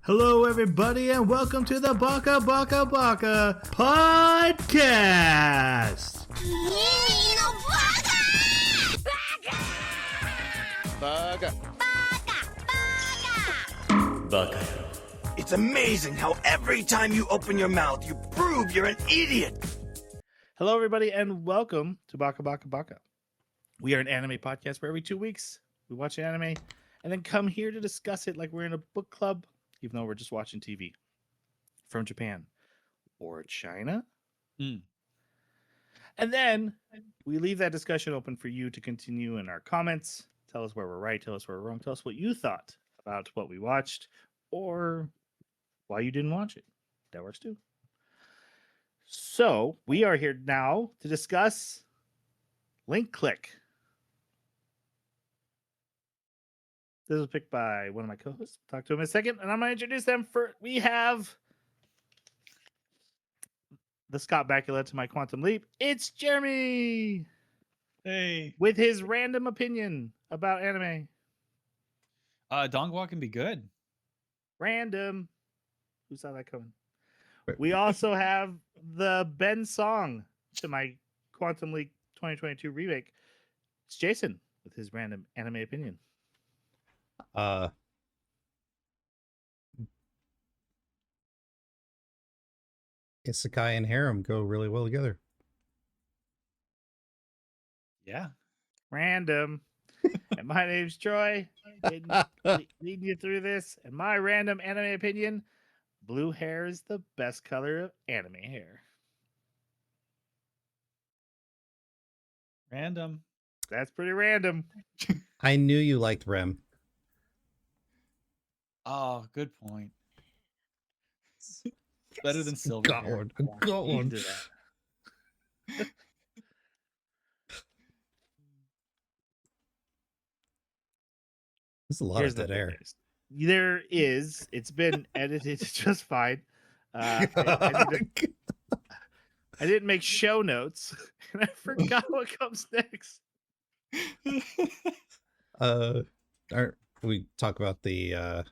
Hello, everybody, and welcome to the Baka podcast. Baka. It's amazing how every time you open your mouth, you prove you're an idiot. Hello, everybody, and welcome to Baka. We are an anime podcast where every 2 weeks we watch an anime and then come here to discuss it like we're in a book club, even though we're just watching TV from Japan or China. And then we leave that discussion open for you to continue in our comments. Tell us where we're right, tell us where we're wrong, tell us what you thought about what we watched or why you didn't watch it. That works too. So we are here now to discuss Link Click. This was picked by one of my co-hosts. Talk to him in a second, and I'm going to introduce them. We have the Scott Bakula to my Quantum Leap. It's Jeremy. Hey. With his random opinion about anime. Dongua can be good. Random. Who saw that coming? We also have the Ben Song to my Quantum Leap 2022 remake. It's Jason with his random anime opinion. Isekai and harem go really well together. Yeah. Random. And my name's Troy. Leading you through this. And my random anime opinion: blue hair is the best color of anime hair. Random. That's pretty random. I knew you liked Rem. Oh, good point. Better than silver. Got hair. one. I got one. Into that. There's a lot Here's of dead air. There is. It's been edited just fine. I didn't make show notes, and I forgot what comes next. We talk about the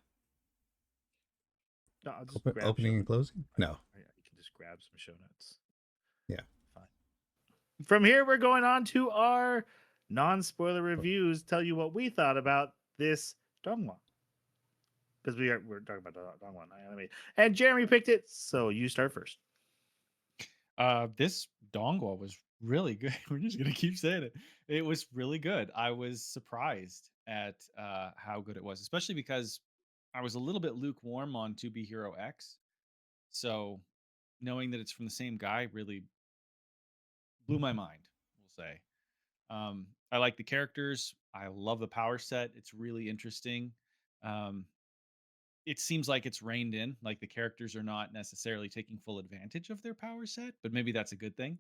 No, I'll just grab opening show and closing? No. notes. You can just grab some show notes. Yeah. Fine. From here, we're going on to our non-spoiler reviews. Tell you what we thought about this dongua. Because we're talking about dongua anime. And Jeremy picked it, so you start first. This dongua was really good. We're just gonna keep saying it. It was really good. I was surprised at how good it was, especially because I was a little bit lukewarm on To Be Hero X. So knowing that it's from the same guy really blew my mind, we'll say. I like the characters. I love the power set. It's really interesting. It seems like it's reined in, like the characters are not necessarily taking full advantage of their power set, but maybe that's a good thing.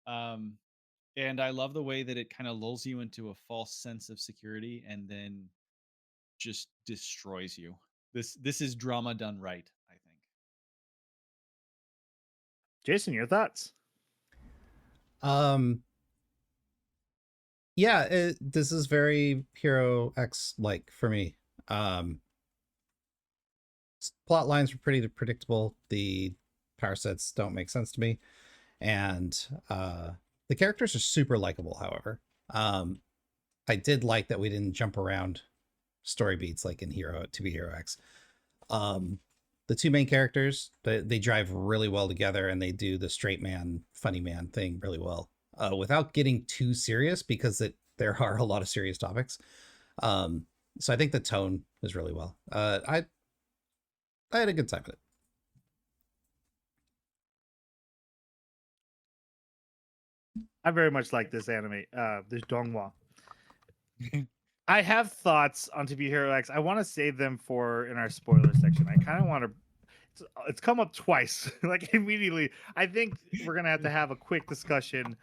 And I love the way that it kind of lulls you into a false sense of security and then just destroys you. This is drama done right, I think. Jason, your thoughts? Yeah, this is very Hero X like for me. Plot lines were pretty predictable. The power sets don't make sense to me, and the characters are super likable. However, I did like that we didn't jump around story beats like in To Be Hero X. The two main characters, they drive really well together, and they do the straight man, funny man thing really well, without getting too serious, because there are a lot of serious topics. So I think the tone is really well. I had a good time with it. I very much like this anime, this dongua. I have thoughts on To Be Hero X. I want to save them for in our spoiler section. I kind of want to. It's come up twice, like immediately. I think we're gonna have to have a quick discussion,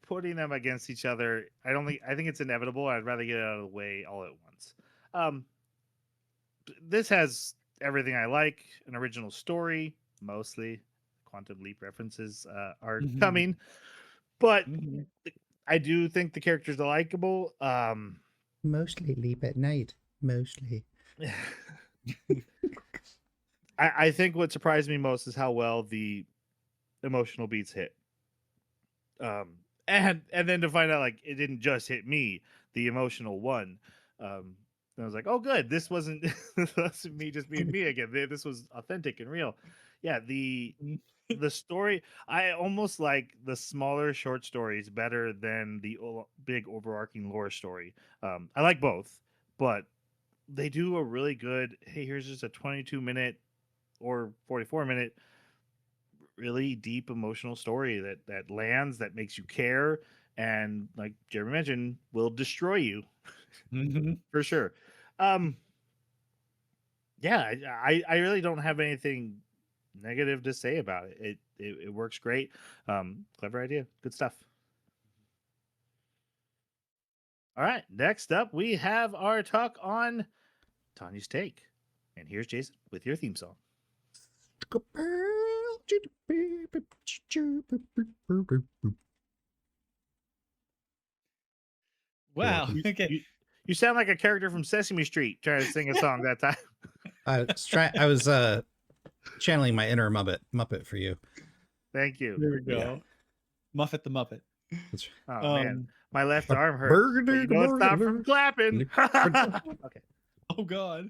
putting them against each other. I think it's inevitable. I'd rather get it out of the way all at once. This has everything I like: an original story, mostly. Quantum Leap references are coming, but I do think the characters are likable. Mostly leap at night. Mostly. I think what surprised me most is how well the emotional beats hit. And then to find out like it didn't just hit me, the emotional one. And I was like, oh, good. This wasn't this wasn't me just being me again. This was authentic and real. Yeah, the story. I almost like the smaller short stories better than the big overarching lore story. I like both, but they do a really good. Hey, here's just a 22-minute or 44-minute really deep emotional story that lands, that makes you care, and like Jeremy mentioned, will destroy you for sure. um yeah, I really don't have anything negative to say about it. It works great. Clever idea, good stuff. All right, next up we have our talk on Tanya's take, and here's Jason with your theme song. Wow. You, Okay. you, you sound like a character from Sesame Street trying to sing a song that time. I was channeling my inner Muppet for you. Thank you. There we go. Yeah. Muffet the Muppet. That's Oh man, Um, my left arm hurts. burger But you know it's not from clapping. Okay. oh God.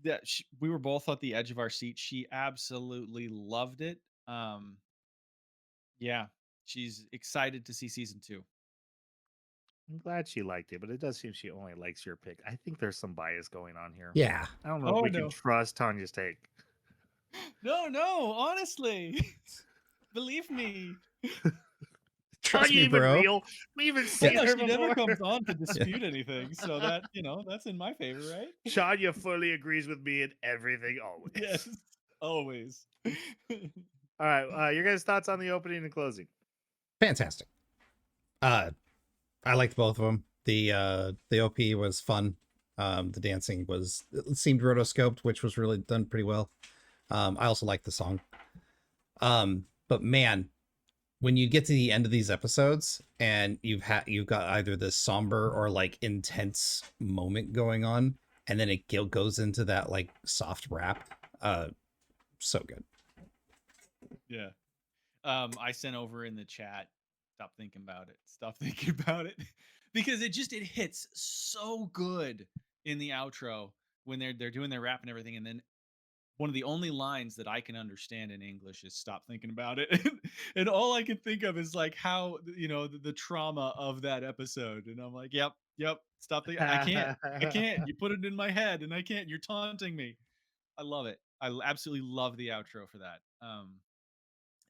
That we were both at the edge of our seat. She absolutely loved it. Yeah, she's excited to see season 2. I'm glad she liked it, but it does seem she only likes your pick. I think there's some bias going on here. Yeah. I don't know Oh, if we no. can trust Tanya's take. No, honestly. Believe me. Trust Tanya me, even bro. real? We even seen Yeah, her she never before. comes on to dispute anything, so that that's in my favor, right? Tanya fully agrees with me in everything always. Yes, always. All right, your guys' thoughts on the opening and closing? Fantastic. I liked both of them. The OP was fun. The dancing it seemed rotoscoped, which was really done pretty well. I also liked the song. But man, when you get to the end of these episodes and you've got either this somber or like intense moment going on, and then it goes into that like soft rap. So good. Yeah. I sent over in the chat, stop thinking about it. Stop thinking about it. Because it hits so good in the outro when they're doing their rap and everything, and then one of the only lines that I can understand in English is "stop thinking about it," and all I can think of is like how the trauma of that episode, and I'm like, yep, stop thinking. I can't. You put it in my head, and I can't. You're taunting me. I love it. I absolutely love the outro for that.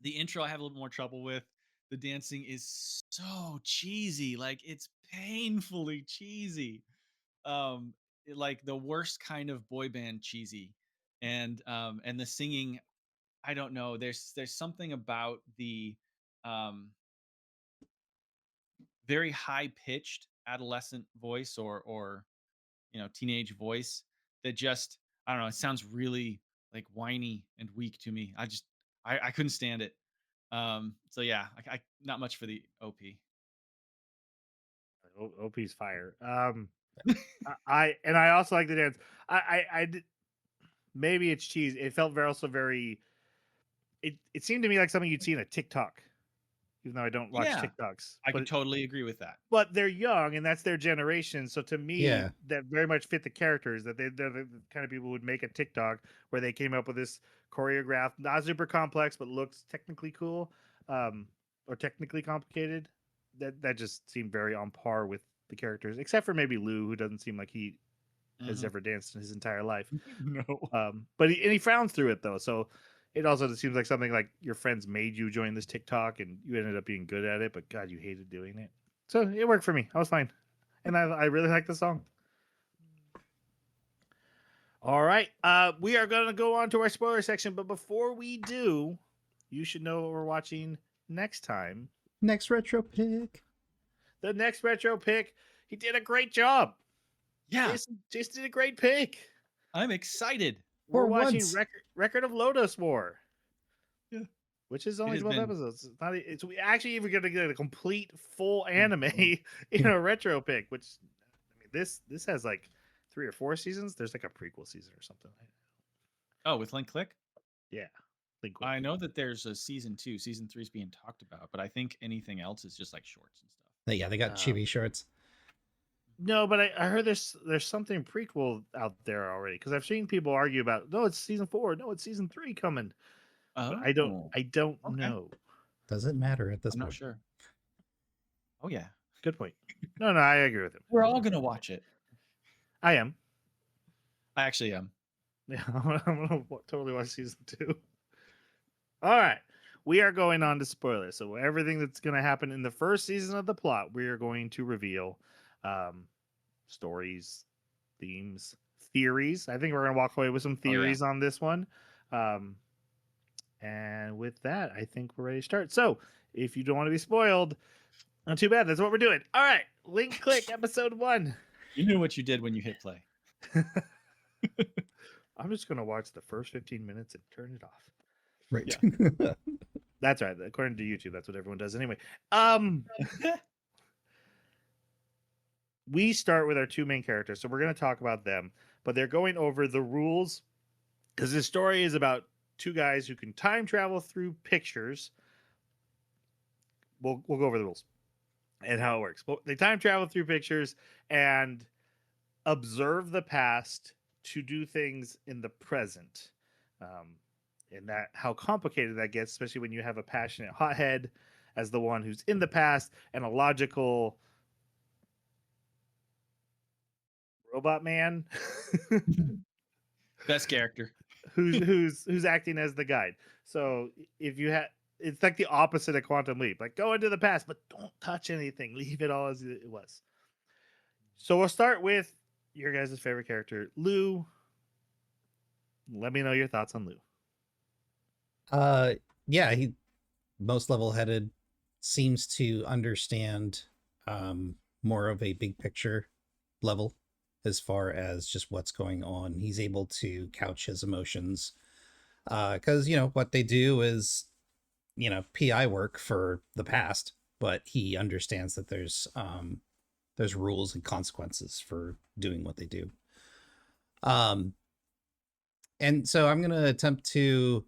The intro I have a little more trouble with. The dancing is so cheesy, like it's painfully cheesy. Like the worst kind of boy band cheesy. And the singing, I don't know. There's something about the um very high pitched adolescent voice or teenage voice that just, I don't know, it sounds really like whiny and weak to me. I couldn't stand it. So yeah, I not much for the OP. OP's fire. I also like the dance. Maybe it's cheese. It felt very. It seemed to me like something you'd see in a TikTok, even though I don't watch Yeah, TikToks. I can totally agree with that. But they're young and that's their generation. So to me, Yeah. that very much fit the characters. That they're the kind of people who would make a TikTok where they came up with this choreographed, not super complex, but looks technically cool, or technically complicated. That just seemed very on par with the characters, except for maybe Lou, who doesn't seem like he has ever danced in his entire life. No. But he frowns through it though. So it also seems like something like your friends made you join this TikTok and you ended up being good at it, but God, you hated doing it. So it worked for me. I was fine. And I really like the song. All right. We are going to go on to our spoiler section. But before we do, you should know what we're watching next time. Next retro pick. The next retro pick. He did a great job. Yeah. Jason did a great pick. I'm excited. We're For watching once. Record of Lodoss War. Yeah. Which is only has 12 been- episodes. It's we actually even going to get a complete full anime in a retro pick, which I mean this has like 3 or 4 seasons. There's like a prequel season or something. Oh, with Link Click? Yeah, Link I Click. know that there's a season 2. Season 3 is being talked about, but I think anything else is just like shorts and stuff. Yeah, they got chibi shorts. No, but I heard there's something prequel out there already because I've seen people argue about no, it's season 4, no, it's season 3 coming, but I don't Oh, okay. know. Doesn't matter at this I'm not point. sure. Oh yeah, Good point. No, I agree with him. we're all gonna watch it. I am. I actually am. Yeah, I'm gonna totally watch season 2. All right. We are going on to spoilers. So everything that's going to happen in the first season of the plot, we are going to reveal stories, themes, theories. I think we're going to walk away with some theories on this one. And with that, I think we're ready to start. So if you don't want to be spoiled, not too bad. That's what we're doing. All right. Link Click episode 1. You knew what you did when you hit play. I'm just going to watch the first 15 minutes and turn it off. Right. That's right. According to YouTube, that's what everyone does anyway. We start with our two main characters, so we're going to talk about them, but they're going over the rules because this story is about two guys who can time travel through pictures. We'll go over the rules and how it works. But they time travel through pictures and observe the past to do things in the present. And that how complicated that gets, especially when you have a passionate hothead as the one who's in the past and a logical robot man Best character. who's acting as the guide. So if you had, it's like the opposite of Quantum Leap. Like go into the past, but don't touch anything. Leave it all as it was. So we'll start with your guys' favorite character, Lou. Let me know your thoughts on Lou. Yeah, he most level-headed, seems to understand more of a big picture level as far as just what's going on. He's able to couch his emotions because what they do is PI work for the past, but he understands that there's rules and consequences for doing what they do. And so I'm going to attempt to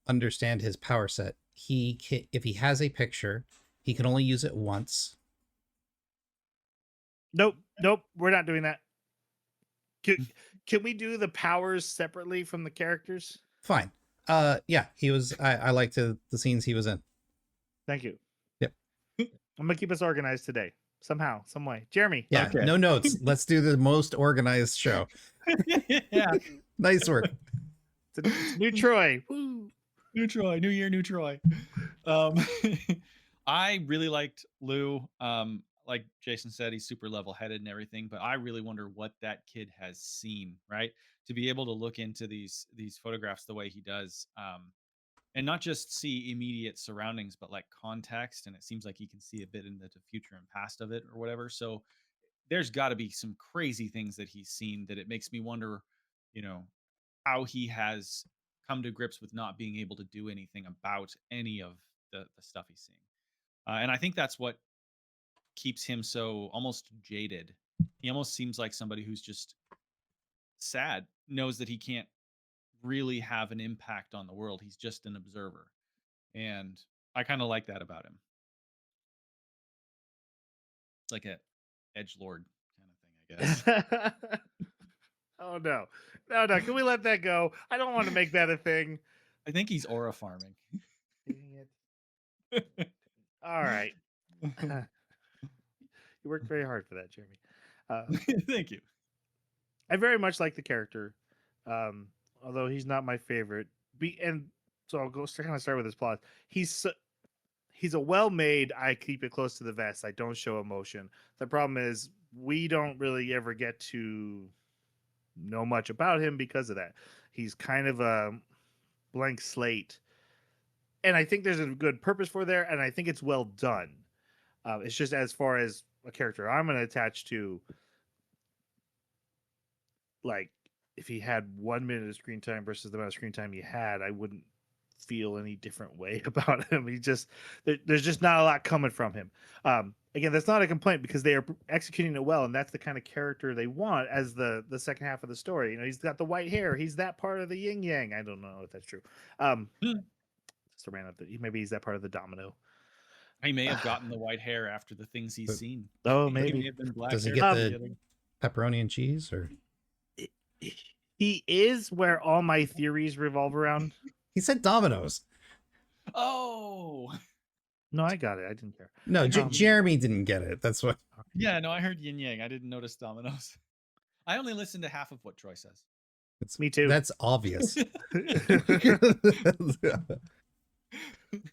understand his power set. If he has a picture, he can only use it once. Nope, we're not doing that. Can we do the powers separately from the characters? Fine. Yeah, he was. I liked the scenes he was in. Thank you. Yep. I'm gonna keep us organized today, somehow, some way. Jeremy. Yeah. Okay. No notes. Let's do the most organized show. Yeah. Nice work. It's a new Troy. Woo. New Troy, new year, new Troy. I really liked Lou. Like Jason said, he's super level-headed and everything, but I really wonder what that kid has seen, right? To be able to look into these photographs the way he does, and not just see immediate surroundings, but like context. And it seems like he can see a bit into the future and past of it or whatever. So there's got to be some crazy things that he's seen that it makes me wonder, how he has come to grips with not being able to do anything about any of the stuff he's seeing. And I think that's what keeps him so almost jaded. He almost seems like somebody who's just sad, knows that he can't really have an impact on the world. He's just an observer. And I kind of like that about him. It's like a edgelord kind of thing, I guess. Oh no. Can we let that go? I don't want to make that a thing. I think he's aura farming. Dang it. All right. You worked very hard for that, Jeremy. Thank you. I very much like the character, although he's not my favorite. And so I'll go kind of start with his plot. He's a well-made. I keep it close to the vest. I don't show emotion. The problem is we don't really ever get to know much about him because of that. He's kind of a blank slate, and I think there's a good purpose for there, and I think it's well done. It's just as far as a character I'm going to attach to, like if he had 1 minute of screen time versus the amount of screen time he had, I wouldn't feel any different way about him. There's just not a lot coming from him. Again, that's not a complaint because they are executing it well, and that's the kind of character they want as the second half of the story. You know, he's got the white hair. He's that part of the yin yang. I don't know if that's true. Just a random thing. Maybe he's that part of the domino. He may have gotten the white hair after the things he's But- seen. Oh, He may maybe have been black Does he hair get from the- beginning. Pepperoni and cheese, or he is where all my theories revolve around. he said Domino's. Oh, No, I got it. I didn't care. No, Um, Jeremy didn't get it. That's what. yeah. No, I heard yin yang. I didn't notice dominoes. I only listened to half of what Troy says. It's, Me too. That's obvious.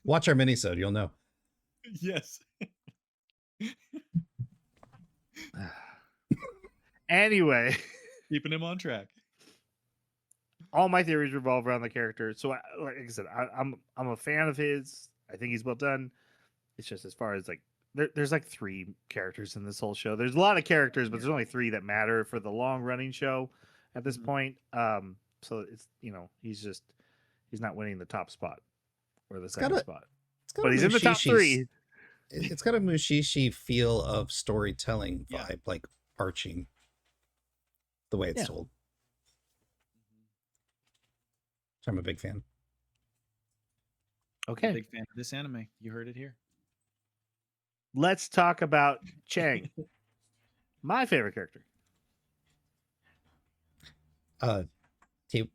Watch our minisode, you'll know. Yes. Anyway, Keeping him on track. all my theories revolve around the character. So, like I said, I'm a fan of his. I think he's well done. It's just as far as like there's like 3 characters in this whole show. There's a lot of characters, but there's only 3 that matter for the long running show at this point. So it's he's not winning the top spot or the second spot, It's got but a he's in the top Mushishi 3. It's got a Mushishi feel of storytelling vibe, Yeah. like arching the way it's Yeah. told. So I'm a big fan. Okay, Big fan of this anime. You heard it here. let's talk about Chang, my favorite character. He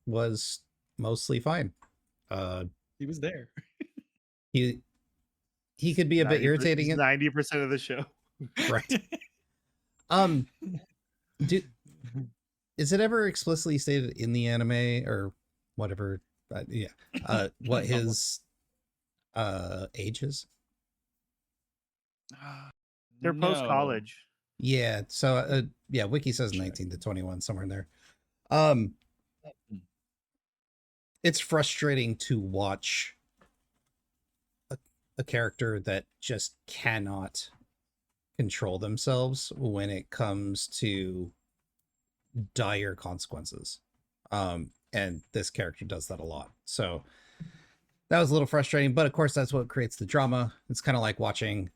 was mostly fine. He was there. He could be a bit irritating. 90% of the show. Right. Is it ever explicitly stated in the anime or whatever? What his age is? They're No. post college. Yeah. So Wiki says 19 to 21, somewhere in there. It's frustrating to watch a character that just cannot control themselves when it comes to dire consequences. And this character does that a lot. So that was a little frustrating, but of course that's what creates the drama. It's kind of like watching,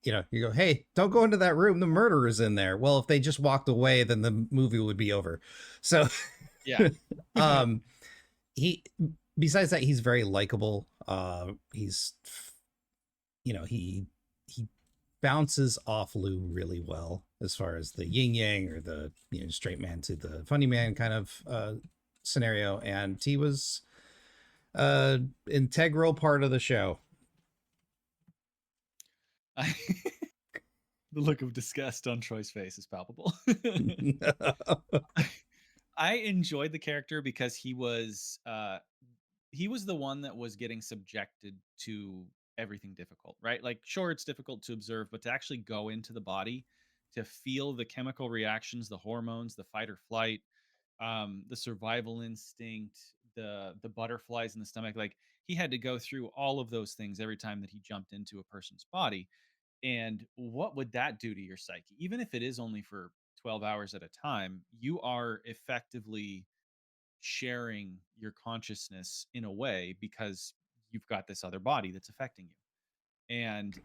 you go, hey, don't go into that room. The murderer's in there. Well, if they just walked away, then the movie would be over. So Yeah. he, besides that, he's very likable. He's, he bounces off Lou really well as far as the yin yang or the straight man to the funny man kind of scenario, and he was integral part of the show. The look of disgust on Troy's face is palpable. I enjoyed the character because he was the one that was getting subjected to everything difficult, right? Like, sure, it's difficult to observe, but to actually go into the body, to feel the chemical reactions, the hormones, the fight or flight, the survival instinct, the butterflies in the stomach, like he had to go through all of those things every time that he jumped into a person's body. And what would that do to your psyche? Even if it is only for 12 hours at a time, you are effectively sharing your consciousness in a way because you've got this other body that's affecting you. And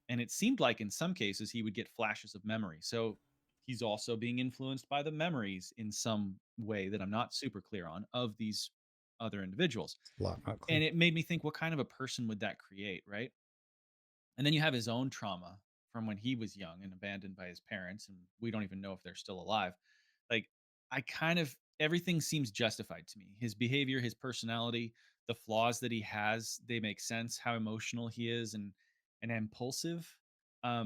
it seemed like in some cases he would get flashes of memory. So he's also being influenced by the memories in some way that I'm not super clear on of these other individuals. A lot not clear. And it made me think, what kind of a person would that create, right? And then you have his own trauma from when he was young and abandoned by his parents, and we don't even know if they're still alive. Like, everything seems justified to me. His behavior, his personality, the flaws that he has, they make sense. How emotional he is and impulsive. I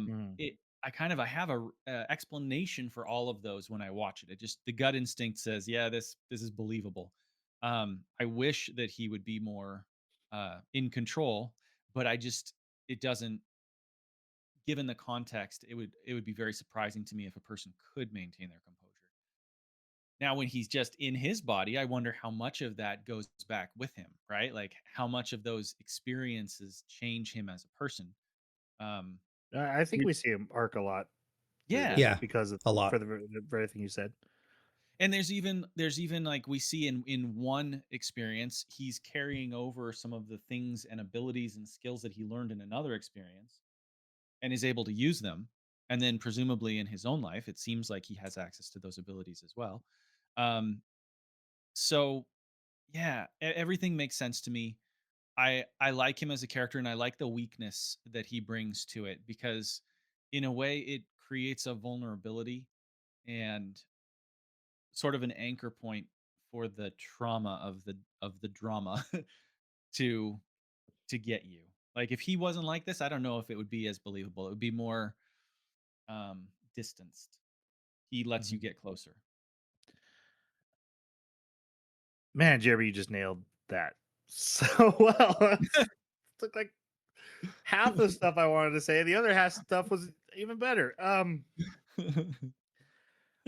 have a explanation for all of those when I watch it. It just, the gut instinct says, yeah, this is believable. I wish that he would be more in control, but it doesn't. Given the context, it would be very surprising to me if a person could maintain their composure. Now, when he's just in his body, I wonder how much of that goes back with him, right? Like, how much of those experiences change him as a person. I think we see him arc a lot. Yeah. Yeah, because of a lot. for the very thing you said. And there's even like we see in one experience, he's carrying over some of the things and abilities and skills that he learned in another experience and is able to use them. And then presumably in his own life, it seems like he has access to those abilities as well. Um, so yeah, everything makes sense to me. I like him as a character, and I like the weakness that he brings to it because in a way it creates a vulnerability and sort of an anchor point for the trauma of the drama to get you. Like if he wasn't like this, I don't know if it would be as believable. It would be more distanced. He lets you Mhm. get closer. Man, Jerry, you just nailed that so well. Took like half the stuff I wanted to say. The other half stuff was even better. Thank you.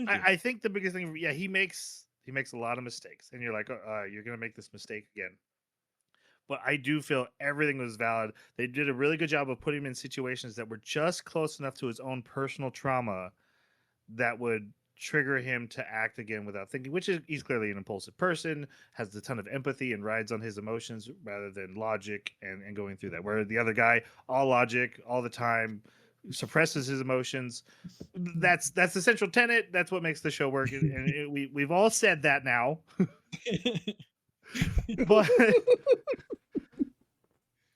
I think the biggest thing, yeah, he makes a lot of mistakes, and you're like, you're gonna make this mistake again. But I do feel everything was valid. They did a really good job of putting him in situations that were just close enough to his own personal trauma that would trigger him to act again without thinking, which is he's clearly an impulsive person, has a ton of empathy and rides on his emotions rather than logic and going through that. Where the other guy, all logic all the time, suppresses his emotions. That's the central tenet. That's what makes the show work. We've all said that now. But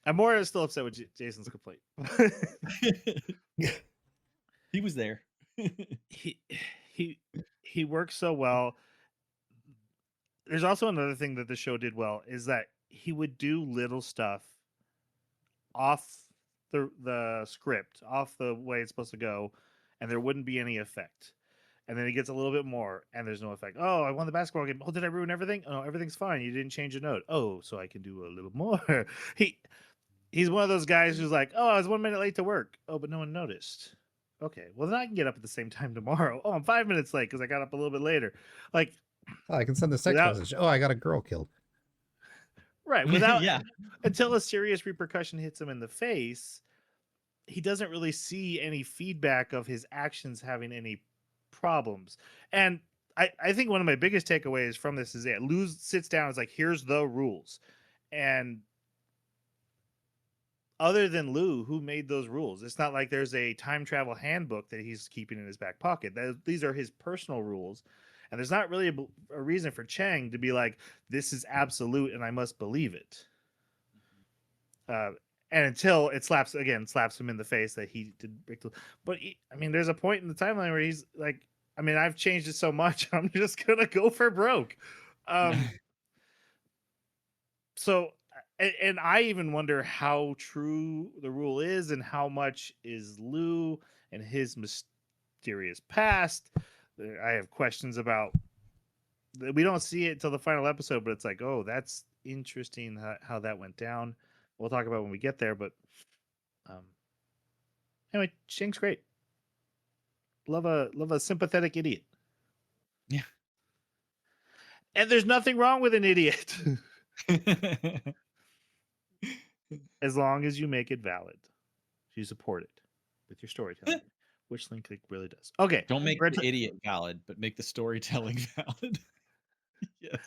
I'm more still upset with Jason's complaint. He was there. he he he works so well. There's also another thing that the show did well is that he would do little stuff off the script, off the way it's supposed to go, and there wouldn't be any effect. And then he gets a little bit more, and there's no effect. Oh, I won the basketball game. Oh, did I ruin everything? Oh, everything's fine. You didn't change a note. Oh, so I can do a little more. he he's one of those guys who's like, oh, I was 1 minute late to work. Oh, but no one noticed. Okay, well then I can get up at the same time tomorrow. Oh, I'm 5 minutes late because I got up a little bit later. Like Oh, I can send this text without message. Oh, I got a girl killed. right without Yeah. until a serious repercussion hits him in the face, he doesn't really see any feedback of his actions having any problems. And I think one of my biggest takeaways from this is that Lou sits down and is like, here's the rules. And other than Lou, who made those rules? It's not like there's a time travel handbook that he's keeping in his back pocket. These are his personal rules. And there's not really a reason for Chang to be like, this is absolute and I must believe it. And until it slaps him in the face that he did break the. But I mean, there's a point in the timeline where he's like, I mean, I've changed it so much, I'm just gonna go for broke. So, and I even wonder how true the rule is, and how much is Lou and his mysterious past. I have questions about. We don't see it till the final episode, but it's like, oh, that's interesting how that went down. We'll talk about when we get there, but anyway, Shing's great. Love a sympathetic idiot. Yeah. And there's nothing wrong with an idiot as long as you make it valid. You support it with your storytelling, which Link really does. Okay, Don't make we're the idiot valid, but make the storytelling valid. Yes.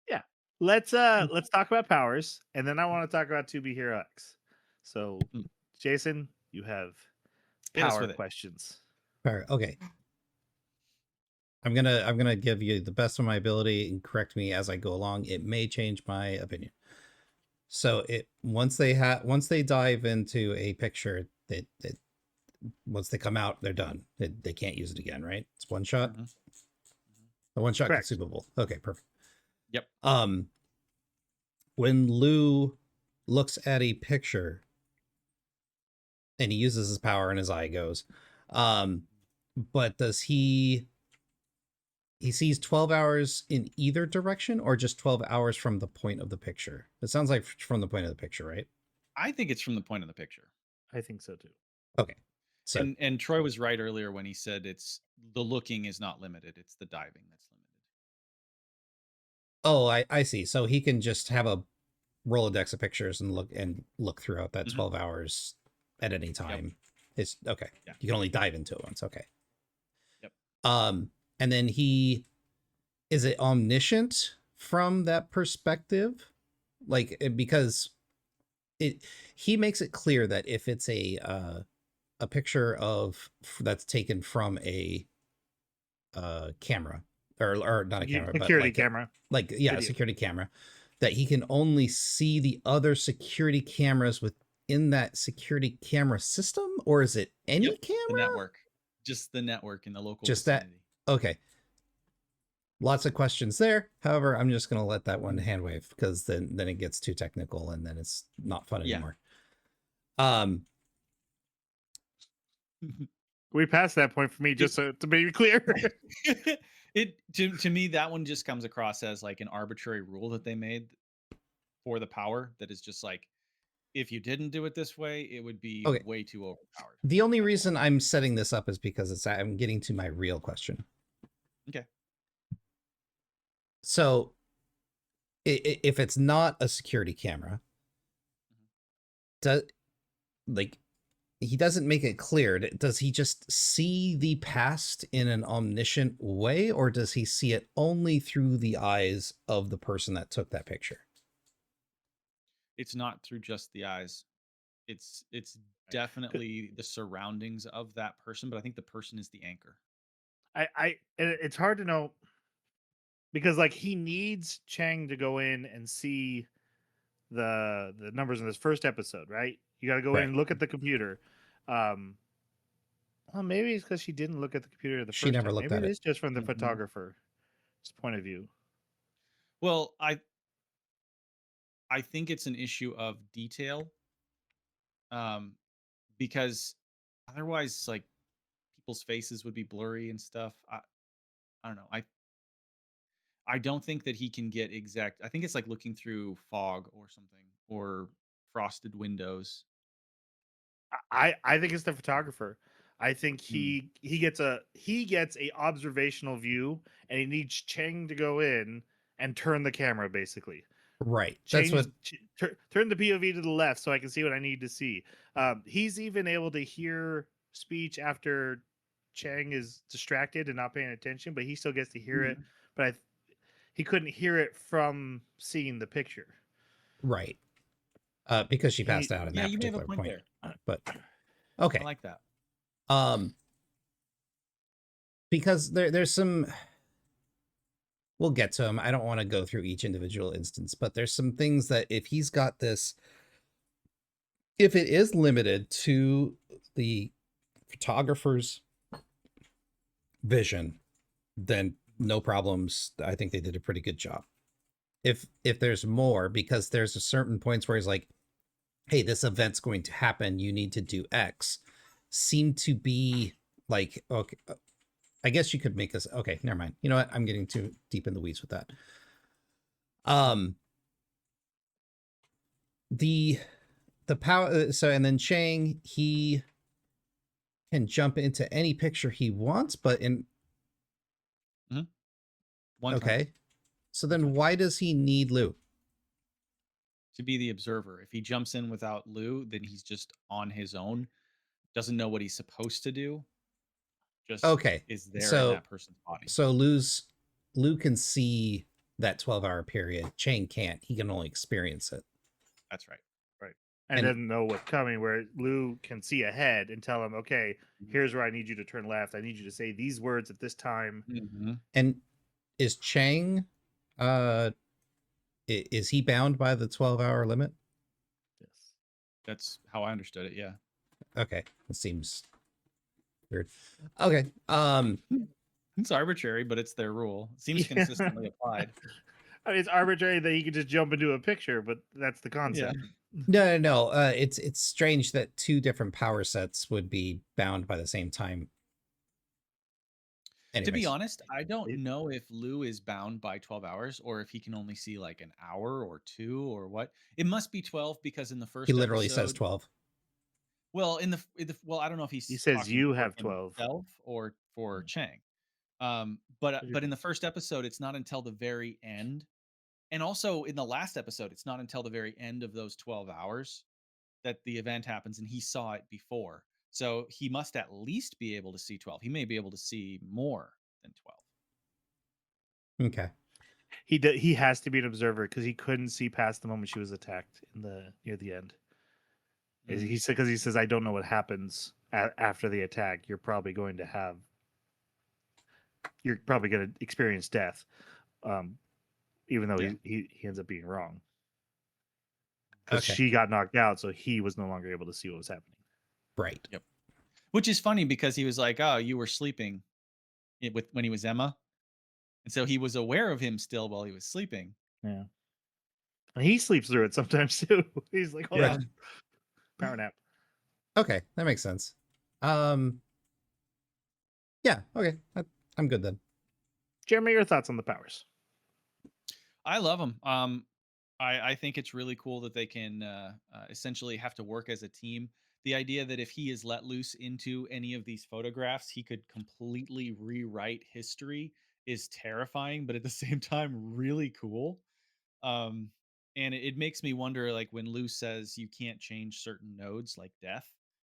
yeah. Let's talk about powers, and then I want to talk about 2B Hero X. So, Mm. Jason, you have Hit us power with it. questions. All right, okay. I'm gonna give you the best of my ability and correct me as I go along. It may change my opinion. So once they dive into a picture that once they come out, they're done. They can't use it again, right? It's one shot. Mhm. The one shot Correct. consumable. Okay, perfect. Yep. When Lou looks at a picture and he uses his power and his eye goes, but does he sees 12 hours in either direction or just 12 hours from the point of the picture? It sounds like from the point of the picture, right? I think it's from the point of the picture. I think so too. Okay. So And Troy was right earlier when he said it's the looking is not limited, it's the diving that's limited. oh, I see. So he can just have a Rolodex of pictures and look throughout that Mhm. 12 hours at any time. It's okay. Yeah. You can only dive into it once. Okay. Yep. And then he is it omniscient from that perspective? Like because it he makes it clear that if it's a picture of that's taken from a camera or not a camera but Security camera. a Video. security camera, that he can only see the other security cameras within that security camera system, or is it any Yep, camera? the network, just the network in the local Just that. vicinity. Okay. Lots of questions there. However, I'm just going to let that one hand wave because then it gets too technical and then it's not fun Yeah. anymore. We passed that point for me, just to make it clear. It to me, that one just comes across as like an arbitrary rule that they made for the power that is just like, if you didn't do it this way, it would be Okay. way too overpowered. The only reason I'm setting this up is because I'm getting to my real question. Okay. So if it's not a security camera, does like he doesn't make it clear. Does he just see the past in an omniscient way, or does he see it only through the eyes of the person that took that picture? It's not through just the eyes. It's definitely the surroundings of that person, but I think the person is the anchor. It's hard to know because like he needs Chang to go in and see the numbers in this first episode, right? You got to go in and look at the computer. Well, maybe it's because she didn't look at the computer the She first never time. looked Maybe at it it. is just from the photographer's point of view. Well, I think it's an issue of detail, because otherwise, like, people's faces would be blurry and stuff. I don't know. I don't think that he can get exact. I think it's like looking through fog or something, or frosted windows. I think it's the photographer. I think Mm. he gets a observational view, and he needs Chang to go in and turn the camera basically. Right. That's what. Turn the POV to the left so I can see what I need to see. He's even able to hear speech after Chang is distracted and not paying attention, but he still gets to hear it. But he couldn't hear it from seeing the picture. Right. Because she passed out in Yeah, that you may have a particular point point. there. But okay. I like that. Because there's some, we'll get to them. I don't want to go through each individual instance, but there's some things that if he's got this, if it is limited to the photographer's vision, then no problems. I think they did a pretty good job. If there's more, because there's a certain points where he's like, hey, this event's going to happen, you need to do X, seem to be like, okay, I guess you could make this, okay, never mind. You know what? I'm getting too deep in the weeds with that. The power, so, and then Chang, he can jump into any picture he wants, but in, okay. So then why does he need Lou? To be the observer. If he jumps in without Lou, then he's just on his own. Doesn't know what he's supposed to do. Just is there in that person's body. So Lou can see that 12-hour period. Chang can't. He can only experience it. That's right. Right. And doesn't know what's coming, where Lou can see ahead and tell him, okay, here's where I need you to turn left. I need you to say these words at this time. And is Chang, is he bound by the 12-hour limit? Yes. That's how I understood it, yeah. Okay. It seems weird. Okay. It's arbitrary, but it's their rule. It seems consistently applied. I mean, it's arbitrary that he could just jump into a picture, but that's the concept. Yeah. No. It's strange that two different power sets would be bound by the same time. Anyways. To be honest, I don't know if Lou is bound by 12 hours or if he can only see like an hour or two or what. It must be 12 because in the first he literally episode, says 12. Well, in the well, I don't know if he says you have 12 or for Chang. But in the first episode, it's not until the very end. And also in the last episode, it's not until the very end of those 12 hours that the event happens, and he saw it before. So he must at least be able to see 12. He may be able to see more than 12. Okay. He has to be an observer because he couldn't see past the moment she was attacked in the near the end. He said because he says I don't know what happens after the attack. You're probably going to experience death, um, even though Yeah. he ends up being wrong because Okay. she got knocked out, so he was no longer able to see what was happening. Right. Yep. Which is funny because he was like, "Oh, you were sleeping," when he was Emma, and so he was aware of him still while he was sleeping. Yeah, and he sleeps through it sometimes too. He's like, hold Yeah. on, power nap. Okay, that makes sense. Um, yeah. Okay, I'm good then. Jeremy, your thoughts on the powers? I love them. I think it's really cool that they can essentially have to work as a team. The idea that if he is let loose into any of these photographs, he could completely rewrite history is terrifying, but at the same time, really cool. Um, and it makes me wonder, like when Lou says you can't change certain nodes, like death.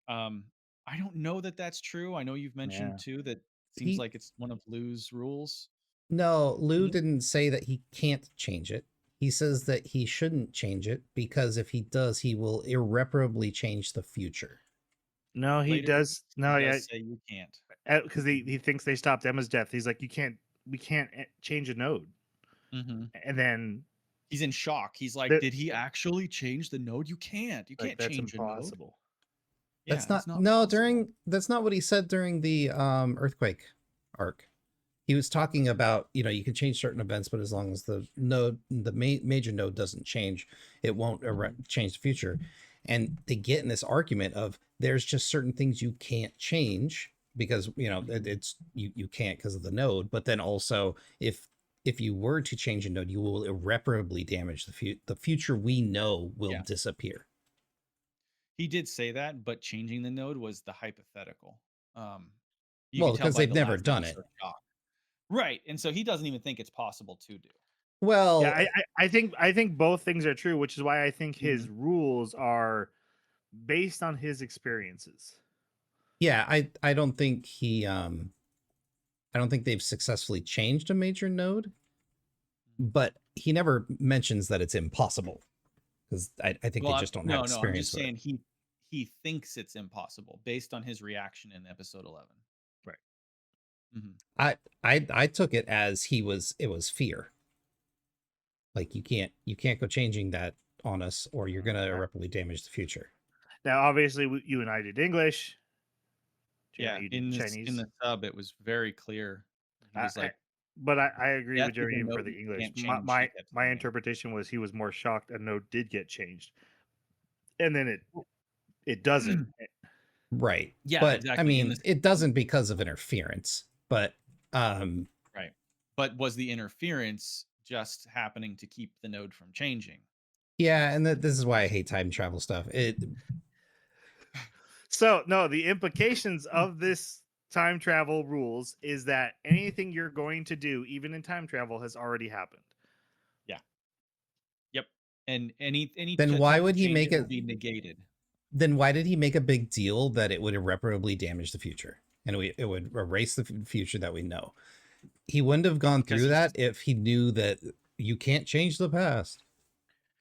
Um, I don't know that that's true. I know you've mentioned Yeah, too that it seems He like it's one of Lou's rules. No, Lou Mhm. didn't say that he can't change it. He says that he shouldn't change it because if he does, he will irreparably change the future. no, he Later, does. he No, yeah, does say you can't. because he thinks they stopped Emma's death. He's like, we can't change a node, Mhm. and then He's in shock. He's like, the, "Did he actually change the node? You can't. You like can't that's change a node." impossible. Yeah, it's not No, possible. that's not what he said during the earthquake arc. He was talking about, you can change certain events, but as long as the major node doesn't change, it won't change the future. And they get in this argument of there's just certain things you can't change because it's you can't because of the node. But then also if you were to change a node, you will irreparably damage the future we know will Yeah. disappear. He did say that, but changing the node was the hypothetical. Um, you Well, could tell because by they've the never laugh he done was it. so shocked. Right, and so he doesn't even think it's possible to do. Yeah, Well, I think both things are true, which is why I think his Mhm. rules are based on his experiences. yeah, I don't think I don't think they've successfully changed a major node, but he never mentions that it's impossible because I think they Well, just don't have no, I'm experience just with it. saying he thinks it's impossible based on his reaction in episode 11. Right. Mhm. I took it as it was fear. Like you can't go changing that on us or you're gonna Yeah. irreparably damage the future. Now, obviously, you and I did English. Yeah, Jeremy, you did in Chinese. the sub, it was very clear. He was I like, but I agree "Death with is Jeremy a even for node the you English. can't My change." He my, kept my saying. interpretation was he was more shocked a node did get changed, and then it doesn't. Right. Yeah, But I exactly. In mean, this, it doesn't because of interference. But right. But was the interference just happening to keep the node from changing? yeah, and this is why I hate time travel stuff. So no, the implications of this time travel rules is that anything you're going to do, even in time travel, has already happened. Yeah. Yep. And any then why attempt to would he change make it will it be negated then why did he make a big deal that it would irreparably damage the future and it would erase the future that we know? He wouldn't have gone because through that if he knew that you can't change the past.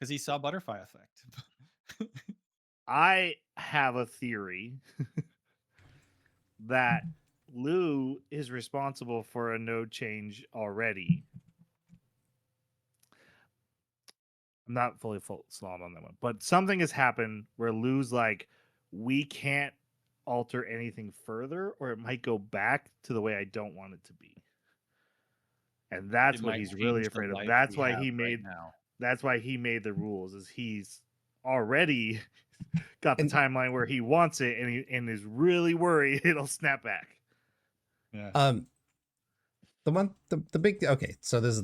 he saw butterfly effect. I have a theory that Lou is responsible for a node change already. I'm not fully full slot on that one, but something has happened where Lou's like, we can't alter anything further, or it might go back to the way I don't want it to be. And It that's what might he's really change the afraid of. life we have right now. That's why he made the rules, is he's already got the And timeline where he wants it and is really worried it'll snap back. Yeah. the big okay, so this is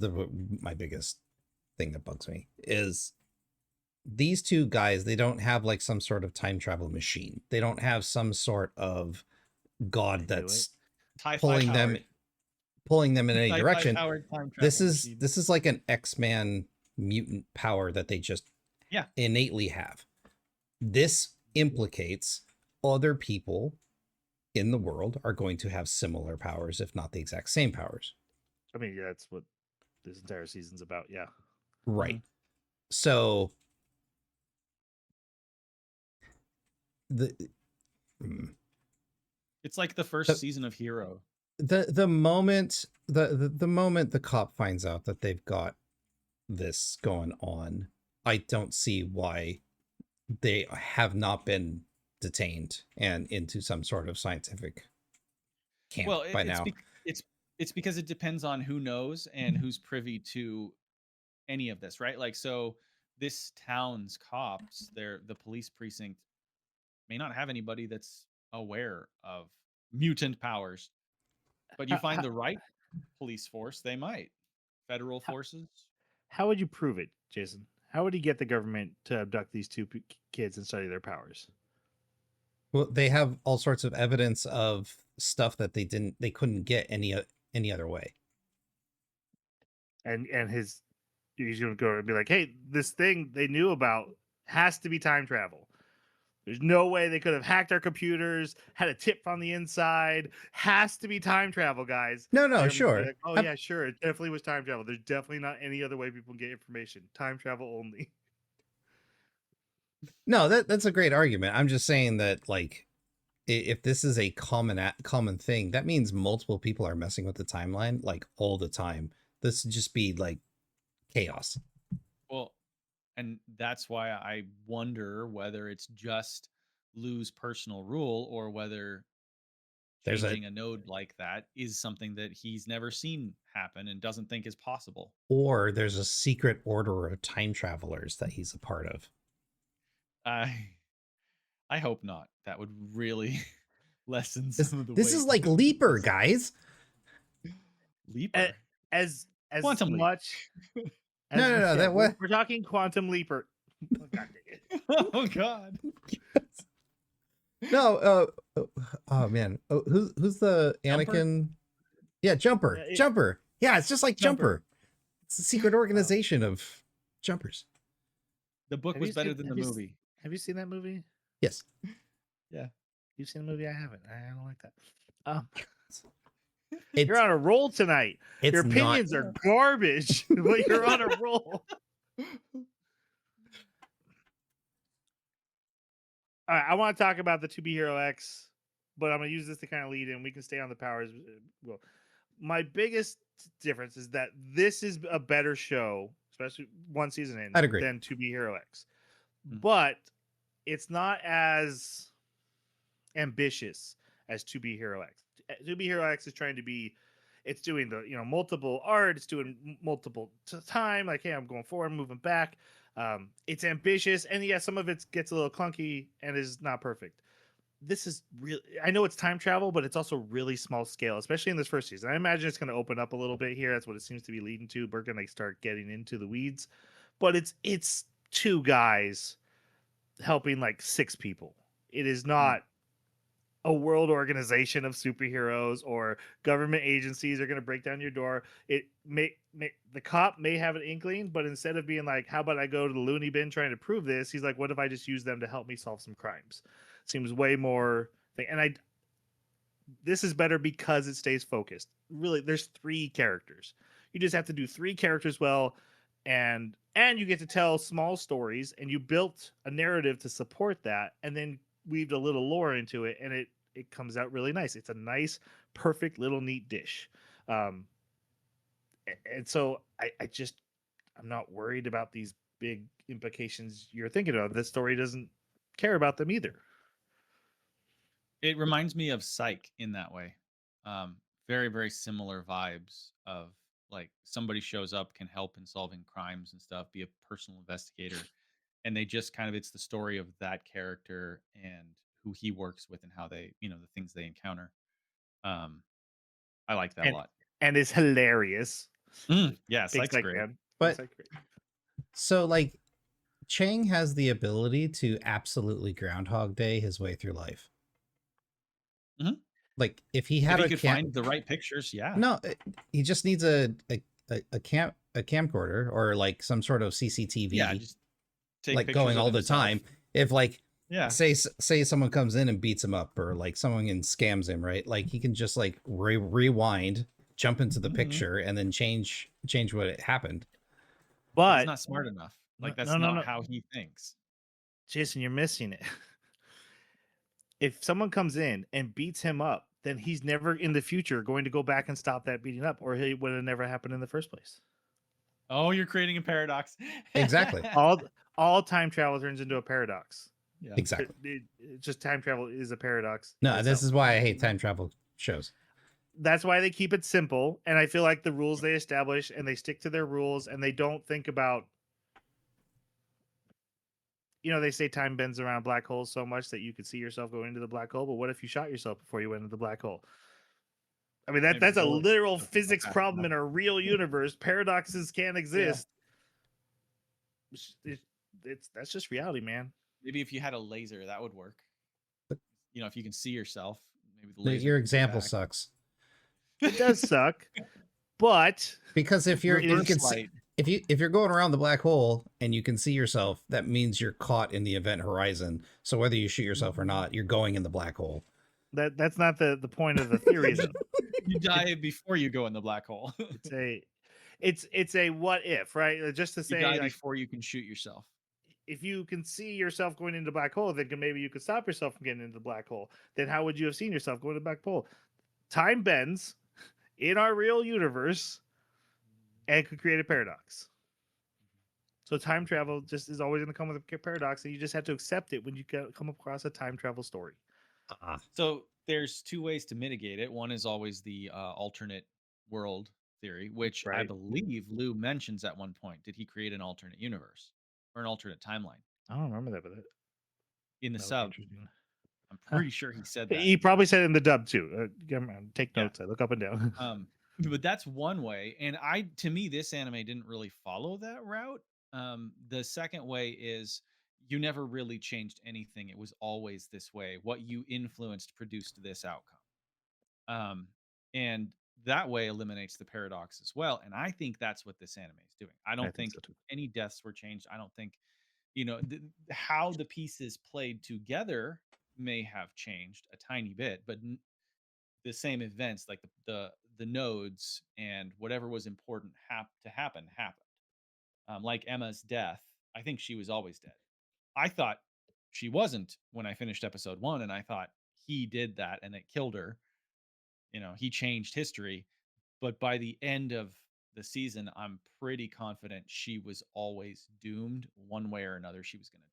my biggest thing that bugs me is these two guys, they don't have like some sort of time travel machine. They don't have some sort of god They do it. that's Tie-fi pulling them powered. in any Tie-fi direction. powered time This travel is machine. this is like an X-Man mutant power that they just Yeah. innately have. This implicates other people in the world are going to have similar powers, if not the exact same powers. I mean, yeah, that's what this entire season's about. Yeah. Right. So the It's like the first The- season of Hero. the moment the moment the cop finds out that they've got this going on, I don't see why they have not been detained and into some sort of scientific camp Well, by now. it's because it depends on who knows and who's privy to any of this, right? Like, so this town's cops, the police precinct may not have anybody that's aware of mutant powers, but you How, find how, the right police force, they might. Federal how, forces. how would you prove it, Jason? How would you get the government to abduct these two kids and study their powers? Well, they have all sorts of evidence of stuff that they couldn't get any other way. And he's gonna go and be like, hey, this thing they knew about has to be time travel. There's no way they could have hacked our computers, had a tip on the inside. Has to be time travel, guys. No, And everyone's gonna be sure. like, oh yeah, sure. It definitely was time travel. There's definitely not any other way people can get information. Time travel only. No, that's a great argument. I'm just saying that, like, if this is a common thing, that means multiple people are messing with the timeline like all the time. This would just be like chaos. Well, and that's why I wonder whether it's just Lou's personal rule or whether There's changing a node like that is something that he's never seen happen and doesn't think is possible. Or there's a secret order of time travelers that he's a part of. I hope not. That would really lessen This, some of the this weight. is like Leaper, guys. Leaper. As Quantum leap. much as No, that we're, what? we're talking quantum leaper. Oh, God dang it. Oh God. No, oh man, who's the Jumper? Anakin? Yeah, Jumper, Yeah, Jumper. Yeah, it's just like Jumper. Jumper. It's a secret organization of jumpers. The book Have was you better seen- than have the you s- movie. Have you seen that movie? Yes. Yeah. You've seen the movie? I haven't. I don't like that. It's, You're on a roll tonight. it's Your not. opinions are garbage, but you're on a roll. All right, I want to talk about the 2B Hero X, but I'm going to use this to kind of lead in. We can stay on the powers. Well, my biggest difference is that this is a better show, especially one season in, I'd agree. than 2B Hero X. Mhm. But it's not as ambitious as 2B Hero X. 2B Hero X is trying to be, it's doing the multiple art, it's doing multiple time. Like, hey, I'm going forward, I'm moving back. It's ambitious, and yeah, some of it gets a little clunky and is not perfect. This is really, I know it's time travel, but it's also really small scale, especially in this first season. I imagine it's going to open up a little bit here. That's what it seems to be leading to. We're going to start getting into the weeds, but it's two guys helping like six people. It is not a world organization of superheroes or government agencies are going to break down your door. It may the cop may have an inkling, but instead of being like, how about I go to the loony bin trying to prove this, he's like, what if I just use them to help me solve some crimes? Seems way more thing. And this is better because it stays focused. Really, there's three characters. You just have to do three characters well, and you get to tell small stories, and you built a narrative to support that, and then weaved a little lore into it, and it comes out really nice. It's a nice, perfect little neat dish. And so I'm not worried about these big implications you're thinking of. This story doesn't care about them either. It reminds me of Psych in that way. Very, very similar vibes of like somebody shows up, can help in solving crimes and stuff, be a personal investigator. And they just kind of, it's the story of that character and who he works with and how they, the things they encounter. I like that a lot. And it's hilarious. Yeah, Big Psych's Psych great. fan. But Psych great. so like Chang has the ability to absolutely Groundhog Day his way through life. Mhm. Like if he If had he a could find the right pictures, yeah. no, he just needs a camcorder or like some sort of CCTV, Yeah, just take like pictures going of all the himself. time. If like Yeah. say someone comes in and beats him up, or like someone scams him, right? Like he can just like rewind, jump into the Mhm. picture, and then change change what it happened. But he's But not smart enough. Like no, that's no, not no, how he thinks. Jason, you're missing it. If someone comes in and beats him up, then he's never in the future going to go back and stop that beating up, or he would have never happened in the first place. Oh, you're creating a paradox. Exactly. All time travel turns into a paradox. Yeah. Exactly. It just time travel is a paradox. in No, this itself. is why I hate time travel shows. That's why they keep it simple, and I feel like the rules they establish and they stick to their rules, and they don't think about, they say time bends around black holes so much that you could see yourself going into the black hole, but what if you shot yourself before you went into the black hole? I mean, Maybe that's a bullets literal don't go physics fast problem enough. in a real universe. Paradoxes can't exist. That's just reality, man. Maybe if you had a laser, that would work. If you can see yourself, maybe the No, laser. your could go example back. sucks. It does suck, but Because if you Reverse can see, light. if you're going around the black hole and you can see yourself, that means you're caught in the event horizon. So whether you shoot yourself or not, you're going in the black hole. that's not the point of the theory, though. You die before you go in the black hole. It's a what if, right? Just to You say, die like, before you can shoot yourself. if you can see yourself going into the black hole, then maybe you could stop yourself from getting into the black hole. Then how would you have seen yourself going to the black hole? Time bends in our real universe and could create a paradox. So time travel just is always going to come with a paradox, and you just have to accept it when you come across a time travel story. So there's two ways to mitigate it. One is always the alternate world theory, which I Right. believe Lou mentions at one point. Did he create an alternate universe or an alternate timeline I don't remember that, but in the that would be sub? interesting. I'm pretty sure he said that. He probably said it in the dub too. Take Yeah. notes. I look up and down. But that's one way, and to me, this anime didn't really follow that route. The second way is you never really changed anything; it was always this way. What you influenced produced this outcome, and that way eliminates the paradox as well. And I think that's what this anime is doing. I don't think so too. any deaths were changed. I don't think how the pieces played together may have changed a tiny bit, but the same events, like the nodes and whatever was important to happen happened. Like Emma's death, I think she was always dead. I thought she wasn't when I finished episode 1, and I thought he did that and it killed her. He changed history, but by the end of the season, I'm pretty confident she was always doomed one way or another. She was going to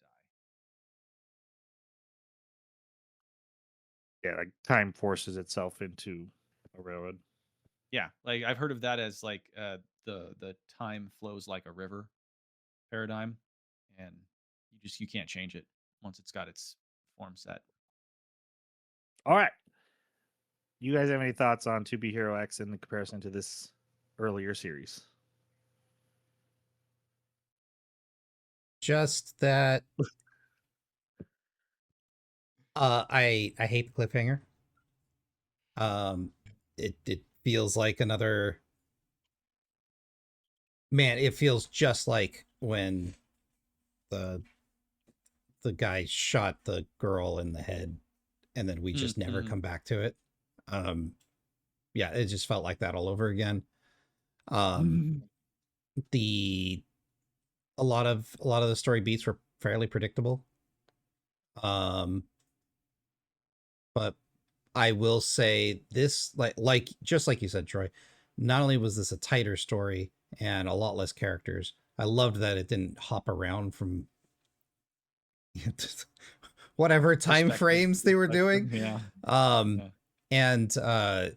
die. Yeah, like time forces itself into a railroad. Yeah, like I've heard of that as like the time flows like a river paradigm, and you can't change it once it's got its form set. All right. You guys have any thoughts on To Be Hero X in comparison to this earlier series? Just that I hate the cliffhanger. It feels like another, man, it feels just like when the guy shot the girl in the head and then we just never come back to it. Yeah, it just felt like that all over again. The a lot of the story beats were fairly predictable. But I will say this, like just like you said, Troy, not only was this a tighter story and a lot less characters, I loved that it didn't hop around from whatever time frames they were doing. Yeah. And I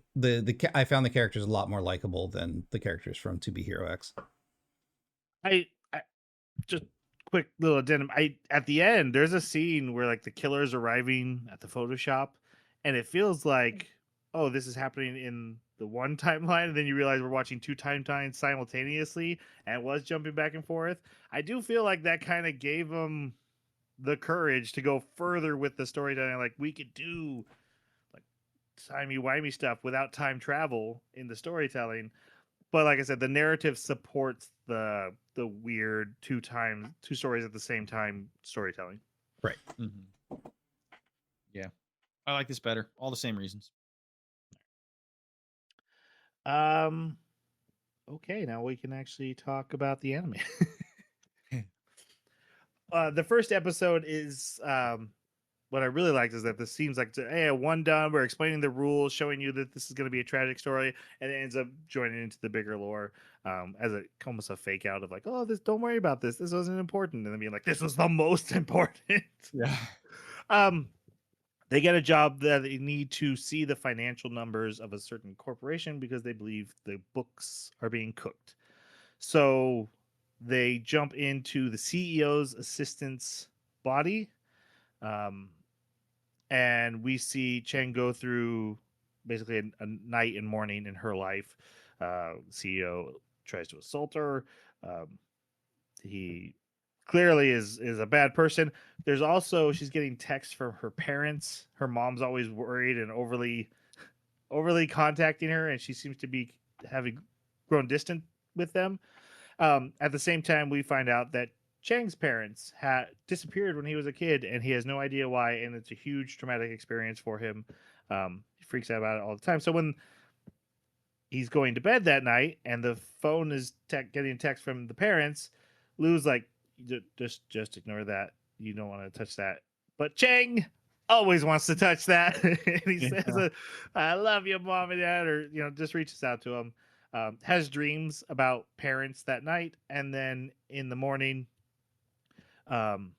found the characters a lot more likable than the characters from To Be Hero X. I just quick little addendum. At the end, there's a scene where like the killer's arriving at the photo shop, and it feels like, oh, this is happening in the one timeline, and then you realize we're watching two timelines simultaneously, and it was jumping back and forth. I do feel like that kind of gave them the courage to go further with the storytelling. Like, we could do like timey-wimey stuff without time travel in the storytelling. But like I said, the narrative supports the weird two stories at the same time storytelling. Right. Yeah, I like this better. All the same reasons. Okay, now we can actually talk about the anime. The first episode is what I really liked is that this seems like hey, one done. We're explaining the rules, showing you that this is going to be a tragic story, and it ends up joining into the bigger lore as a almost a fake out of like, oh, this don't worry about this. This wasn't important, and then being like, this was the most important. Yeah. um, they get a job that they need to see the financial numbers of a certain corporation because they believe the books are being cooked. So they jump into the CEO's assistant's body. Um, and we see Cheng go through basically a night and morning in her life. CEO tries to assault her. Um, he clearly is a bad person. There's also she's getting texts from her parents. Her mom's always worried and overly contacting her, and she seems to be having grown distant with them. At the same time, we find out that Chang's parents had disappeared when he was a kid, and he has no idea why, and it's a huge traumatic experience for him. He freaks out about it all the time. So when he's going to bed that night, and the phone is getting a text from the parents, Lou's like, just ignore that. You don't want to touch that. But Chang always wants to touch that, and he says, "I love you, mom and dad," or just reaches out to him. Has dreams about parents that night, and then in the morning, um,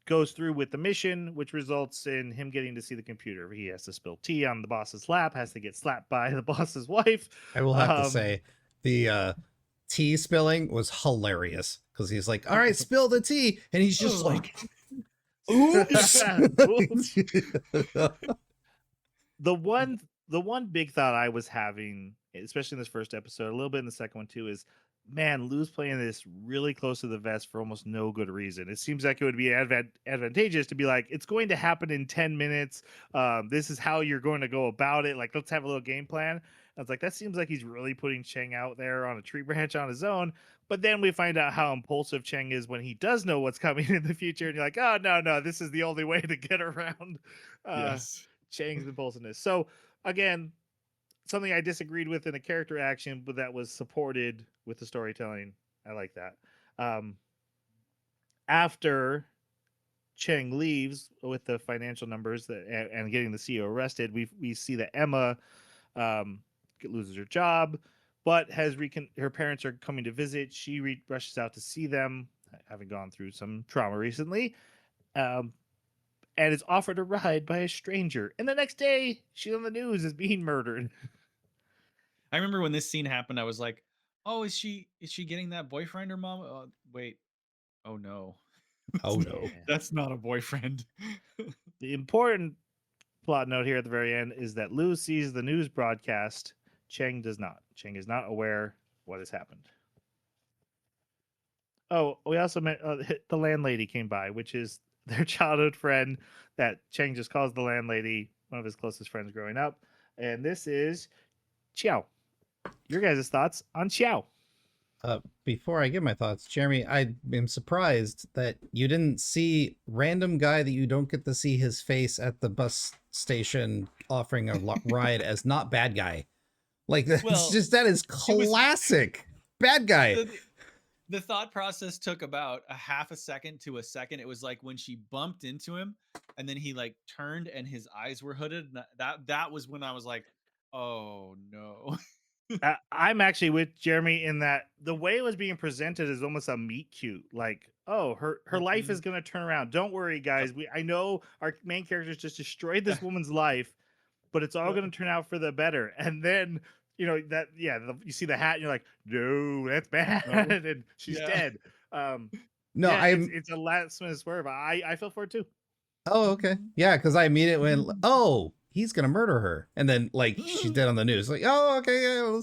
goes through with the mission, which results in him getting to see the computer. He has to spill tea on the boss's lap, has to get slapped by the boss's wife. I will have to say the tea spilling was hilarious because he's like, all right, spill the tea. And he's just like, oops. Oops. the one big thought I was having, especially in this first episode, a little bit in the second one too, is man, Lou's playing this really close to the vest for almost no good reason. It seems like it would be advantageous to be like, it's going to happen in 10 minutes. This is how you're going to go about it. Like, let's have a little game plan. I was like, that seems like he's really putting Cheng out there on a tree branch on his own. But then we find out how impulsive Cheng is when he does know what's coming in the future. And you're like, oh, no, this is the only way to get around Yes. Cheng's impulsiveness. So, again, something I disagreed with in a character action, but that was supported with the storytelling. I like that. After Cheng leaves with the financial numbers and getting the CEO arrested, we see that Emma loses her job, but her parents are coming to visit. She rushes out to see them, having gone through some trauma recently. And is offered a ride by a stranger. And the next day, she's on the news as being murdered. I remember when this scene happened, I was like, "Oh, is she getting that boyfriend or mom? Wait, oh no, Oh no. that's not a boyfriend." The important plot note here at the very end is that Lou sees the news broadcast. Cheng does not. Cheng is not aware what has happened. Oh, we also met the landlady came by, which is their childhood friend that Cheng just calls the landlady, one of his closest friends growing up. And this is Xiao. Your guys' thoughts on Xiao? Before I give my thoughts, Jeremy, I am surprised that you didn't see random guy that you don't get to see his face at the bus station offering a ride as not bad guy. Like that's Well, that is classic bad guy. The thought process took about a half a second to a second. It was like when she bumped into him and then he like turned and his eyes were hooded. That was when I was like, oh no. I'm actually with Jeremy in that the way it was being presented is almost a meet cute. Like, oh, her life is going to turn around. Don't worry, guys. I know our main characters just destroyed this woman's life, but it's all going to turn out for the better. And then you see the hat, and you're like, no, that's bad, and she's dead. No, it's a last minute swerve. I fell for it too. Oh, okay. Yeah, because I immediately went, oh, he's gonna murder her. And then like she's dead on the news. Like, oh, okay, yeah.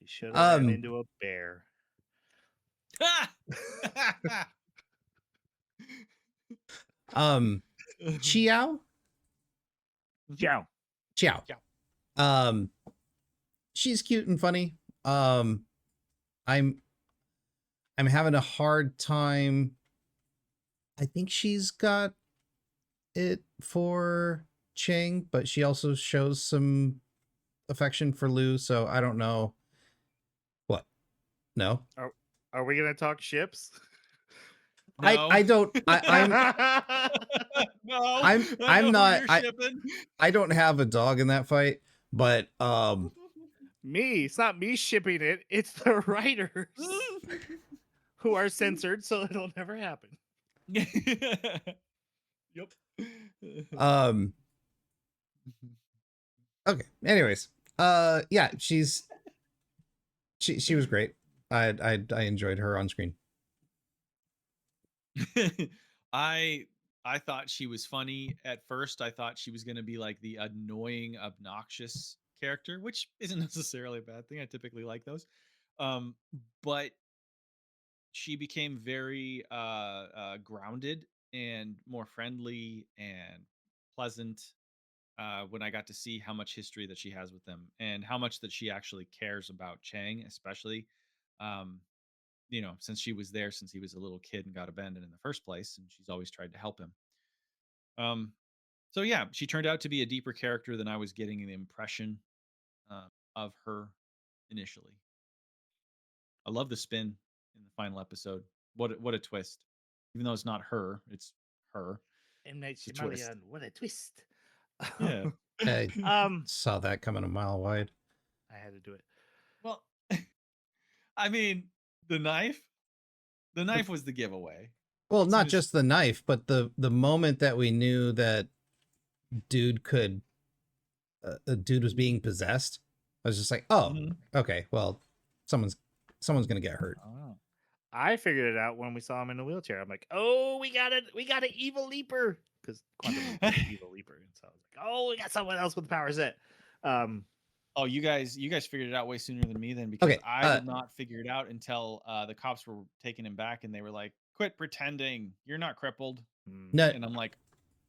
She should have ran into a bear. Chiao? Chiao. She's cute and funny. I'm having a hard time. I think she's got it for Cheng, but she also shows some affection for Lou, so I don't know. No. Are we gonna talk ships? I don't. I'm No, I'm I know who not. you're shipping. I don't have a dog in that fight, but Me. It's not me shipping it. It's the writers who are censored, so it'll never happen. Yep. um okay. Anyways, yeah, she was great. I enjoyed her on screen. I thought she was funny at first. I thought she was going to be like the annoying, obnoxious character, which isn't necessarily a bad thing. I typically like those. Um, but she became very grounded and more friendly and pleasant when I got to see how much history that she has with them and how much that she actually cares about Chang, especially. Um, since she was there since he was a little kid and got abandoned in the first place, and she's always tried to help him. Um, so yeah, she turned out to be a deeper character than I was getting the impression of her initially. I love the spin in the final episode. What a twist! Even though it's not her, it's her. M. Night It's a twist. Shyamalan, what a twist. Yeah. I Um, saw that coming a mile wide. I had to do it. Well, I mean, the knife. The knife was the giveaway. Well, As soon not as- just the knife, but the moment that we knew that dude dude was being possessed, I was just like, oh, Mhm. okay, well, someone's gonna get hurt. Oh. I figured it out when we saw him in the wheelchair. I'm like, oh, we got an evil leaper, because Quantum Leap is an evil leaper, and so I was like, oh, we got someone else with the power set. Oh, you guys figured it out way sooner than me then, because Okay, I did not figure it out until the cops were taking him back and they were like, "Quit pretending, you're not crippled." No, And I'm like,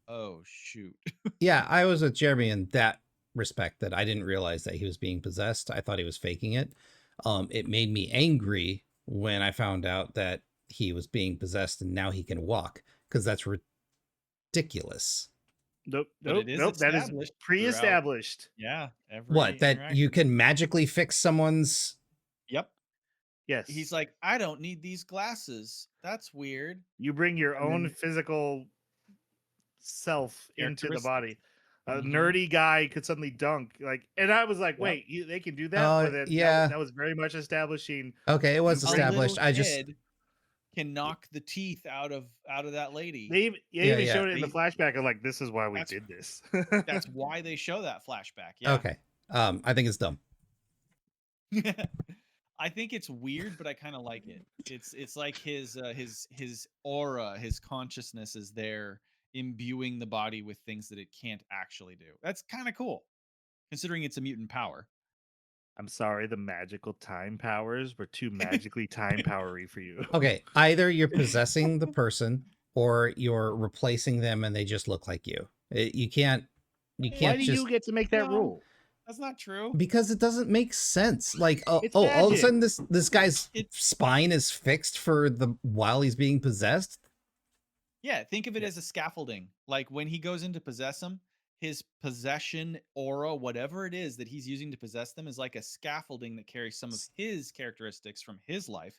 "Oh shoot." yeah, I was with Jeremy in that respect that I didn't realize that he was being possessed. I thought he was faking it. It made me angry when I found out that he was being possessed and now he can walk, because that's ridiculous. Nope, But nope, it is nope. That is established pre-established. Yeah, every What, that you interaction. can magically fix someone's? Yep. Yes, He's like, "I don't need these glasses. That's weird." you bring your And own then physical self into the body. characteristics. A Mhm. nerdy guy could suddenly dunk, like, and I was like, Yep. wait, they can do that? But then Yeah. that was very much establishing. Okay, it was A A established. little I just kid can knock the teeth out of that lady. They Yeah, even yeah. showed it in the flashback of like, this is why we That's- did this. That's why they show that flashback. Yeah. Okay. I think it's dumb. I think it's weird, but I kind of like it. It's like his aura, his consciousness is there, imbuing the body with things that it can't actually do. That's kind of cool, considering it's a mutant power. I'm sorry, the magical time powers were too magically time powery for you. Okay, either you're possessing the person or you're replacing them and they just look like you. You can't Why do just you get to make that No. rule? That's not true. because it doesn't make sense. Like, It's all of a magic. sudden this guy's It's- spine is fixed for the while he's being possessed. Yeah, think of it as a scaffolding. Like when he goes in to possess them, his possession aura, whatever it is that he's using to possess them, is like a scaffolding that carries some of his characteristics from his life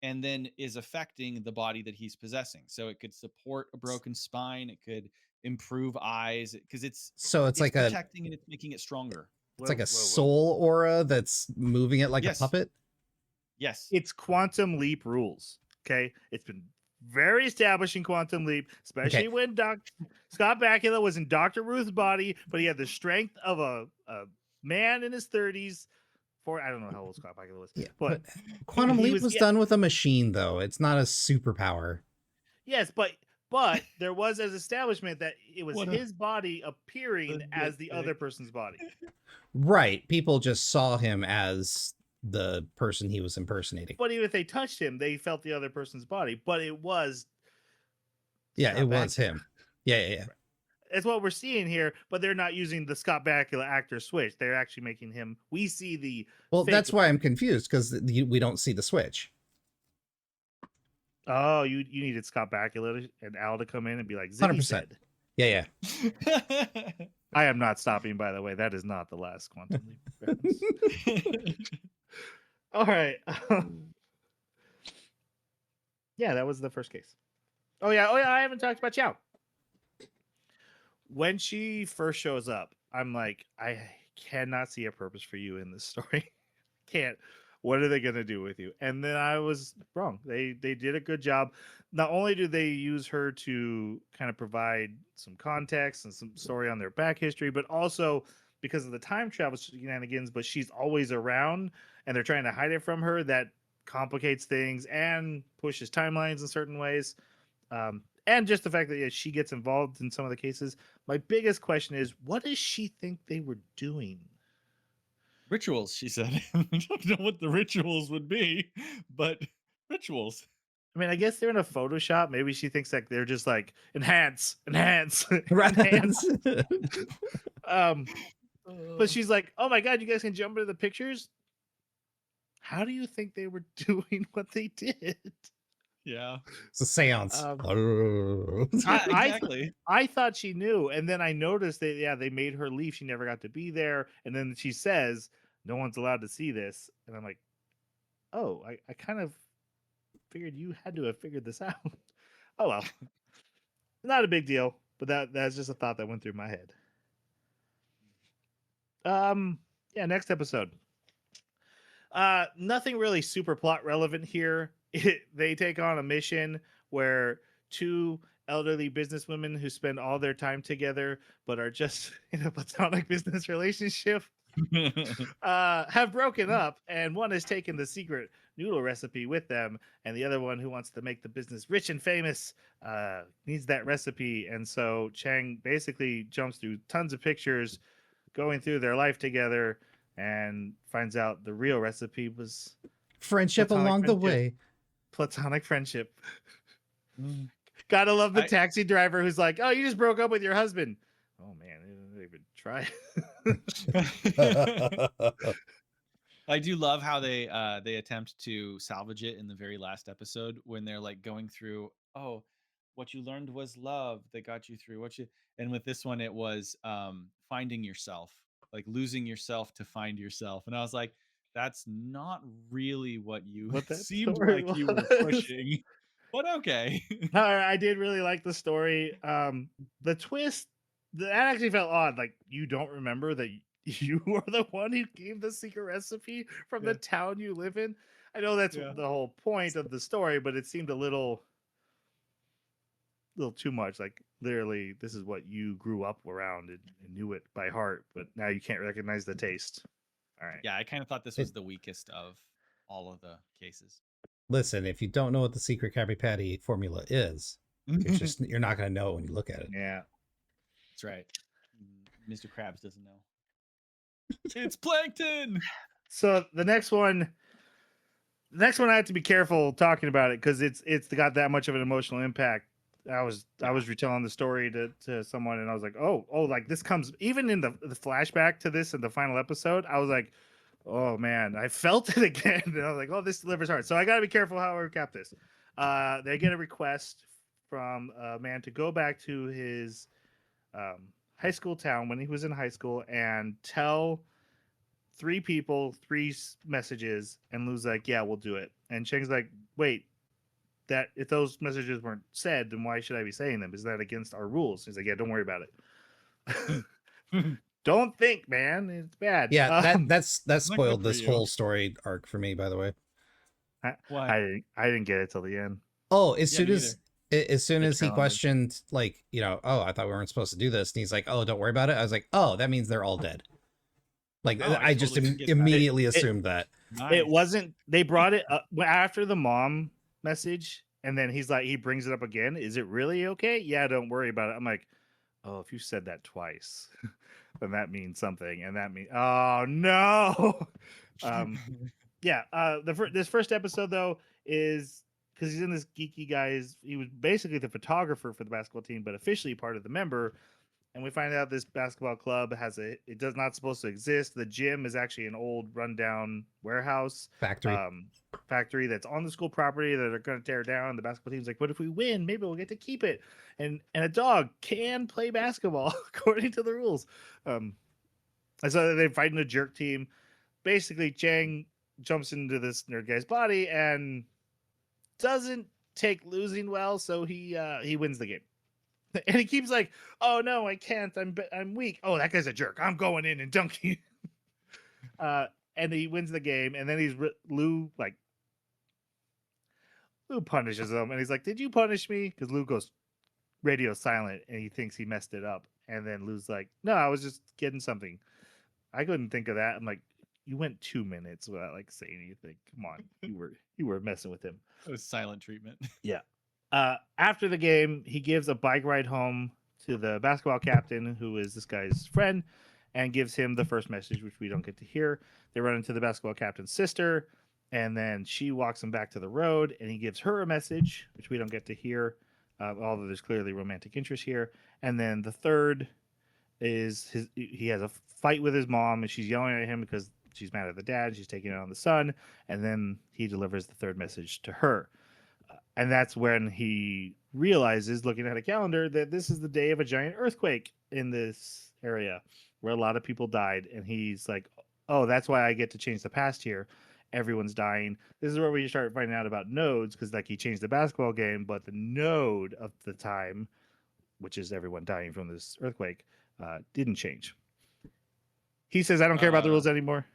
and then is affecting the body that he's possessing. So it could support a broken spine, it could improve eyes, because it's So it's like a protecting and it's making it stronger. it's like a soul aura that's moving it like Yes. a puppet. Yes. It's Quantum Leap rules. Okay, it's been very established in Quantum Leap, especially Okay. when Scott Bakula was in Dr. Ruth's body, but he had the strength of a man in his 30s. I don't know how old Scott Bakula was, Yeah, but Quantum he Leap was- was yeah. done with a machine, though. It's not a superpower. yes, but there was as establishment that it was What a- his body appearing as the nitpick. other person's body. Right. People just saw him as the person he was impersonating. But even if they touched him, they felt the other person's body. But it was Yeah, Scott it was Bakula. him. Yeah. That's what we're seeing here, but they're not using the Scott Bakula actor switch. They're actually making him. We see the. Well, fake- that's why I'm confused, because we don't see the switch. Oh, you needed Scott Bakula and Al to come in and be like, 100%. 100%. Said. Yeah. I am not stopping, by the way. That is not the last Quantum Leap reference. All right. Yeah, that was the first case. Oh yeah, I haven't talked about Chow. When she first shows up, I'm like, I cannot see a purpose for you in this story. Can't. What are they gonna do with you? And then I was wrong. They did a good job. Not only do they use her to kind of provide some context and some story on their back history, but also because of the time travel shenanigans, but she's always around and they're trying to hide it from her, that complicates things and pushes timelines in certain ways. And just the fact that she gets involved in some of the cases. My biggest question is, what does she think they were doing? Rituals, she said. I don't know what the rituals would be, but rituals. I mean, I guess they're in a Photoshop. Maybe she thinks like they're just like enhance, enhance, Right. enhance. Um, but Uh, she's like, "Oh my god, you guys can jump into the pictures." How do you think they were doing what they did? yeah. It's a seance. Um, Yeah, exactly. I thought she knew, and then I noticed that they made her leave. She never got to be there, and then she says, "No one's allowed to see this," and I'm like, "Oh, I kind of figured you had to have figured this out." Oh well, not a big deal, but that's just a thought that went through my head. Yeah, next episode. Nothing really super plot relevant here. They take on a mission where two elderly businesswomen who spend all their time together but are just in a platonic business relationship have broken up, and one has taken the secret noodle recipe with them, and the other one, who wants to make the business rich and famous, needs that recipe. And so Chang basically jumps through tons of pictures going through their life together and finds out the real recipe was Friendship along the way. platonic friendship. Mm. Gotta love the I- taxi driver who's like, "Oh, you just broke up with your husband." Oh man, they didn't even try. I do love how they attempt to salvage it in the very last episode when they're like going through, oh, what you learned was love that got you through what you, and with this one it was finding yourself, like losing yourself to find yourself. And I was like, that's not really what you What that seemed story like you were was. pushing, but okay. I did really like the story. The twist that actually felt odd. Like, you don't remember that you are the one who gave the secret recipe from the Yeah. town you live in. I know that's Yeah. the whole point of the story, but it seemed a little too much. Like, literally, this is what you grew up around and knew it by heart, but now you can't recognize the taste. All right. Yeah, I kind of thought this was the weakest of all of the cases. Listen, if you don't know what the secret Krabby Patty formula is, it's just you're not gonna know when you look at it. Yeah. That's right. Mr. Krabs doesn't know. It's plankton. So the next one I have to be careful talking about it because it's got that much of an emotional impact. I was retelling the story to someone, and I was like, oh, like this comes even in the flashback to this in the final episode. I was like, oh man, I felt it again. And I was like, oh, this delivers hard. So I got to be careful how I recap this. They get a request from a man to go back to his high school town when he was in high school and tell three people three messages, and Lou's like, yeah, we'll do it. And Cheng's like, wait, that if those messages weren't said, then why should I be saying them? Is that against our rules? He's like, yeah, don't worry about it. Don't think, man, it's bad. Yeah, that Not spoiled good for this you. whole story arc for me, by the way. Why? I didn't get it till the end. Oh, as Yeah, soon me as as soon The as he challenge. questioned, like, oh, I thought we weren't supposed to do this, and he's like, oh, don't worry about it. I was like, oh, that means they're all dead. Like, Oh, I just totally get that. immediately assumed that. Nice. It wasn't. They brought it up after the mom message, and then he's like, he brings it up again. Is it really okay? Yeah, don't worry about it. I'm like, oh, if you said that twice, then that means something, and that means, oh no. Yeah. This first episode though is because he's in this geeky guy's. He was basically the photographer for the basketball team, but officially part of the member. And we find out this basketball club it does not supposed to exist. The gym is actually an old rundown warehouse factory that's on the school property that are going to tear down. The basketball team's like, but if we win, maybe we'll get to keep it. And a dog can play basketball according to the rules. I saw that they're fighting a jerk team. Basically, Chang jumps into this nerd guy's body and doesn't take losing well, so he wins the game. And he keeps like, "Oh no, I can't. I'm weak. Oh, that guy's a jerk. I'm going in and dunking." And he wins the game, and then Lou punishes him, and he's like, "Did you punish me?" Because Lou goes radio silent, and he thinks he messed it up, and then Lou's like, "No, I was just getting something. I couldn't think of that." I'm like, "You went 2 minutes without like saying anything. Come on, you were messing with him." It was silent treatment. Yeah. After the game, he gives a bike ride home to the basketball captain, who is this guy's friend, and gives him the first message, which we don't get to hear. They run into the basketball captain's sister, and then she walks him back to the road, and he gives her a message, which we don't get to hear, although there's clearly romantic interest here. And then the third is he has a fight with his mom, and she's yelling at him because she's mad at the dad. She's taking it on the son, and then he delivers the third message to her. And that's when he realizes, looking at a calendar, that this is the day of a giant earthquake in this area where a lot of people died. And he's like, "Oh, that's why I get to change the past here. Everyone's dying." This is where we start finding out about nodes, because like he changed the basketball game, but the node of the time, which is everyone dying from this earthquake, didn't change. He says, "I don't care about the rules anymore."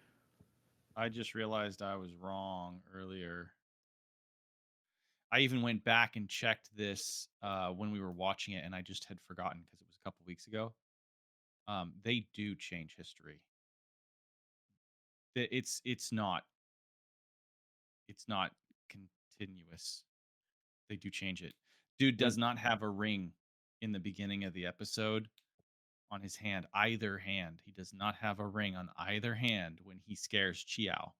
I just realized I was wrong earlier. I even went back and checked this when we were watching it, and I just had forgotten because it was a couple weeks ago. They do change history. It's not continuous. They do change it. Dude does not have a ring in the beginning of the episode on his hand, either hand. He does not have a ring on either hand when he scares Chiao.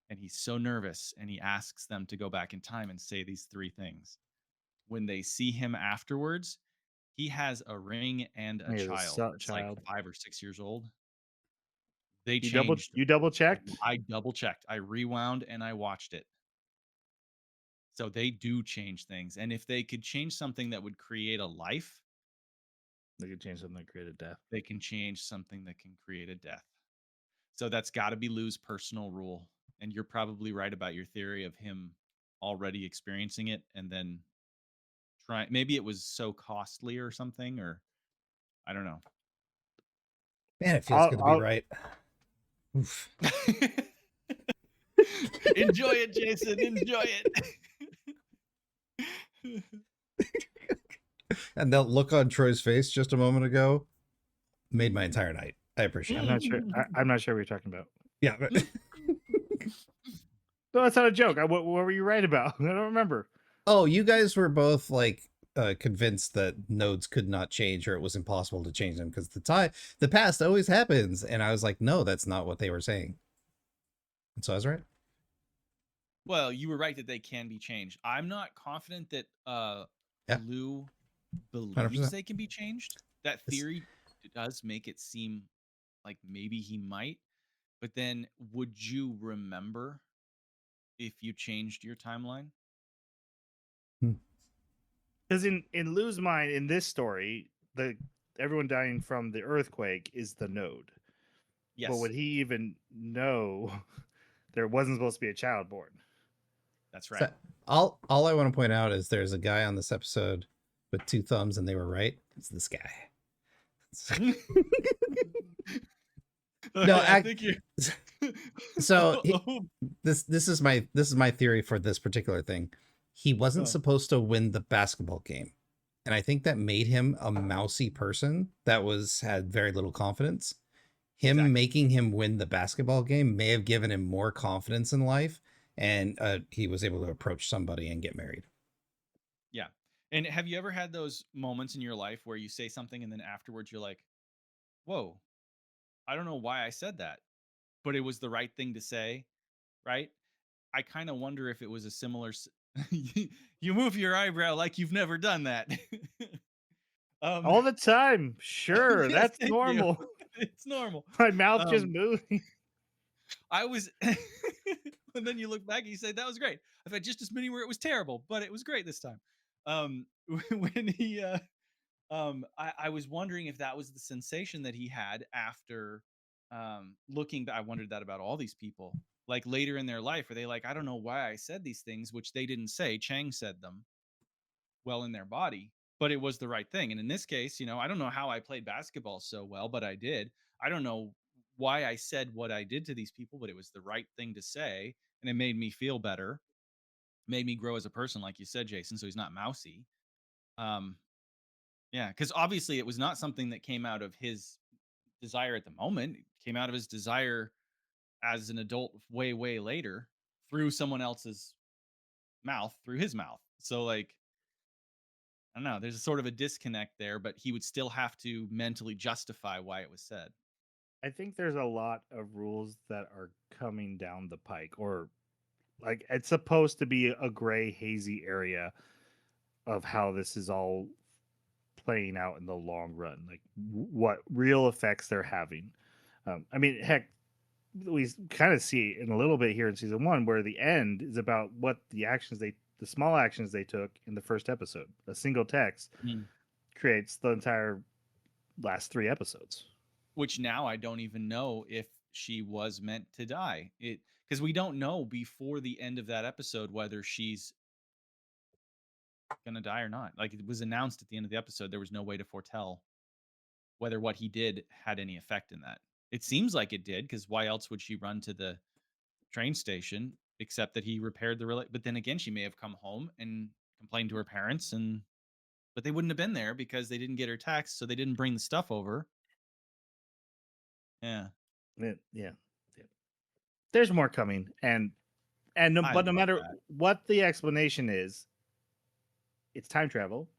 And he's so nervous, and he asks them to go back in time and say these three things. When they see him afterwards, he has a ring and a He has a child that's like child. 5 or 6 years old. They You changed. double checked? I double checked. I rewound and I watched it. So they do change things. And if they could change something that would create a life, They could change something that created death. they can change something that can create a death. So that's got to be Lou's personal rule. And you're probably right about your theory of him already experiencing it and then trying. Maybe it was so costly or something, or I don't know. Man, it feels good to be right. Oof. Enjoy it, Jason. Enjoy it. And that look on Troy's face just a moment ago made my entire night. I appreciate I'm it. not sure. I'm not sure what you're talking about. Yeah. But No, that's not a joke. What were you right about? I don't remember. oh, you guys were both like convinced that nodes could not change, or it was impossible to change them because the past always happens. And I was like, no, that's not what they were saying. And so I was right. Well, you were right that they can be changed. I'm not confident that Yeah. Lou believes 100%. they can be changed. That theory does make it seem like maybe he might. But then would you remember if you changed your timeline? Because in Lou's mind, in this story, everyone dying from the earthquake is the node. Yes. But would he even know there wasn't supposed to be a child born? That's right. So, all I want to point out is there's a guy on this episode with 2 thumbs, and they were right. It's this guy. No, I think you. So this is my theory for this particular thing. He wasn't supposed to win the basketball game, and I think that made him a mousy person that had very little confidence. Him making him win the basketball game may have given him more confidence in life, and he was able to approach somebody and get married. Yeah. And have you ever had those moments in your life where you say something and then afterwards you're like, whoa, I don't know why I said that, but it was the right thing to say, right? I kind of wonder if it was a similar. You move your eyebrow like you've never done that. All the time. Sure, yes, that's thank you. normal. It's normal. My mouth just moving. I was, and then you look back and you say, that was great. I've had just as many where it was terrible, but it was great this time. When he, I was wondering if that was the sensation that he had after looking back. I wondered that about all these people. like later in their life, where they like, I don't know why I said these things, which they didn't say. Chang said them well in their body, but it was the right thing. And in this case, I don't know how I played basketball so well, but I did. I don't know why I said what I did to these people, but it was the right thing to say. And it made me feel better, made me grow as a person, like you said, Jason. So he's not mousy. Um, yeah, because obviously it was not something that came out of his desire at the moment. It came out of his desire as an adult way, way later through someone else's mouth, through his mouth. So like, I don't know, there's a sort of a disconnect there, but he would still have to mentally justify why it was said. I think there's a lot of rules that are coming down the pike, or like it's supposed to be a gray, hazy area of how this is all playing out in the long run, like what real effects they're having. I mean, heck, we kind of see in a little bit here in season one where the end is about what the small actions they took in the first episode. A single text Mm. creates the entire last 3 episodes. Which now I don't even know if she was meant to die. Because we don't know before the end of that episode whether she's gonna die or not. Like it was announced at the end of the episode, there was no way to foretell whether what he did had any effect in that. It seems like it did, because why else would she run to the train station except that he repaired the relay? But then again, she may have come home and complained to her parents, but they wouldn't have been there because they didn't get her text, so they didn't bring the stuff over. Yeah, Yeah. There's more coming, I but no love matter that, what the explanation is, it's time travel.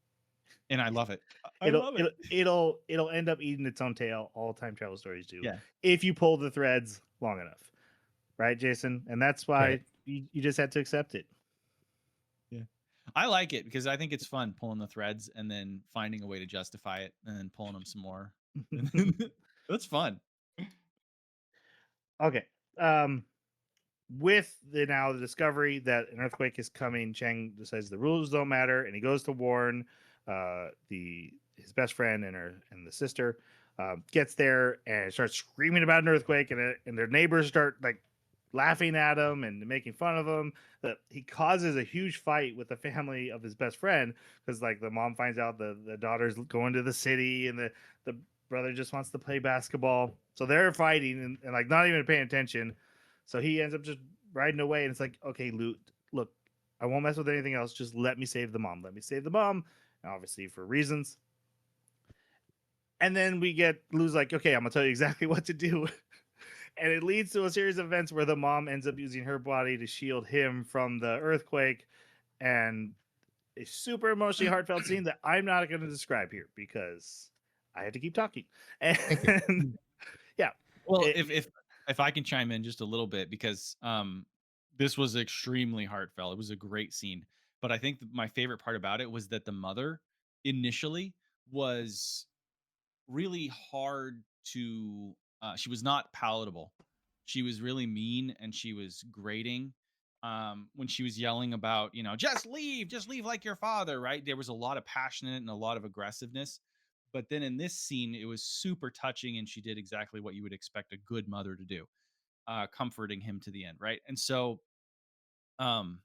and I love it. I It'll love it'll it. it'll end up eating its own tail. All time travel stories do, Yeah, if you pull the threads long enough, right, Jason? And that's why Right. you just had to accept it. yeah. I like it because I think it's fun pulling the threads and then finding a way to justify it and then pulling them some more. That's fun. Okay. With the discovery that an earthquake is coming, Chang decides the rules don't matter, and he goes to warn the his best friend and the sister. Gets there and starts screaming about an earthquake, and their neighbors start like laughing at him and making fun of him. That he causes a huge fight with the family of his best friend because like the mom finds out the daughter's going to the city, and the brother just wants to play basketball, so they're fighting and like not even paying attention. So he ends up just riding away, and it's like, okay, look, I won't mess with anything else. Just let me save the mom. Let me save the mom. And obviously, for reasons. And then we get Lou's like, okay, I'm gonna tell you exactly what to do. And it leads to a series of events where the mom ends up using her body to shield him from the earthquake, and a super emotionally heartfelt scene that I'm not going to describe here because I have to keep talking. Thank you. And yeah, Well, it, if I can chime in just a little bit, because this was extremely heartfelt. It was a great scene, but I think my favorite part about it was that the mother initially was really hard to. She was not palatable. She was really mean and she was grating. When she was yelling about, just leave like your father, right? There was a lot of passion in it and a lot of aggressiveness. But then in this scene, it was super touching, and she did exactly what you would expect a good mother to do, comforting him to the end, right? And so, um,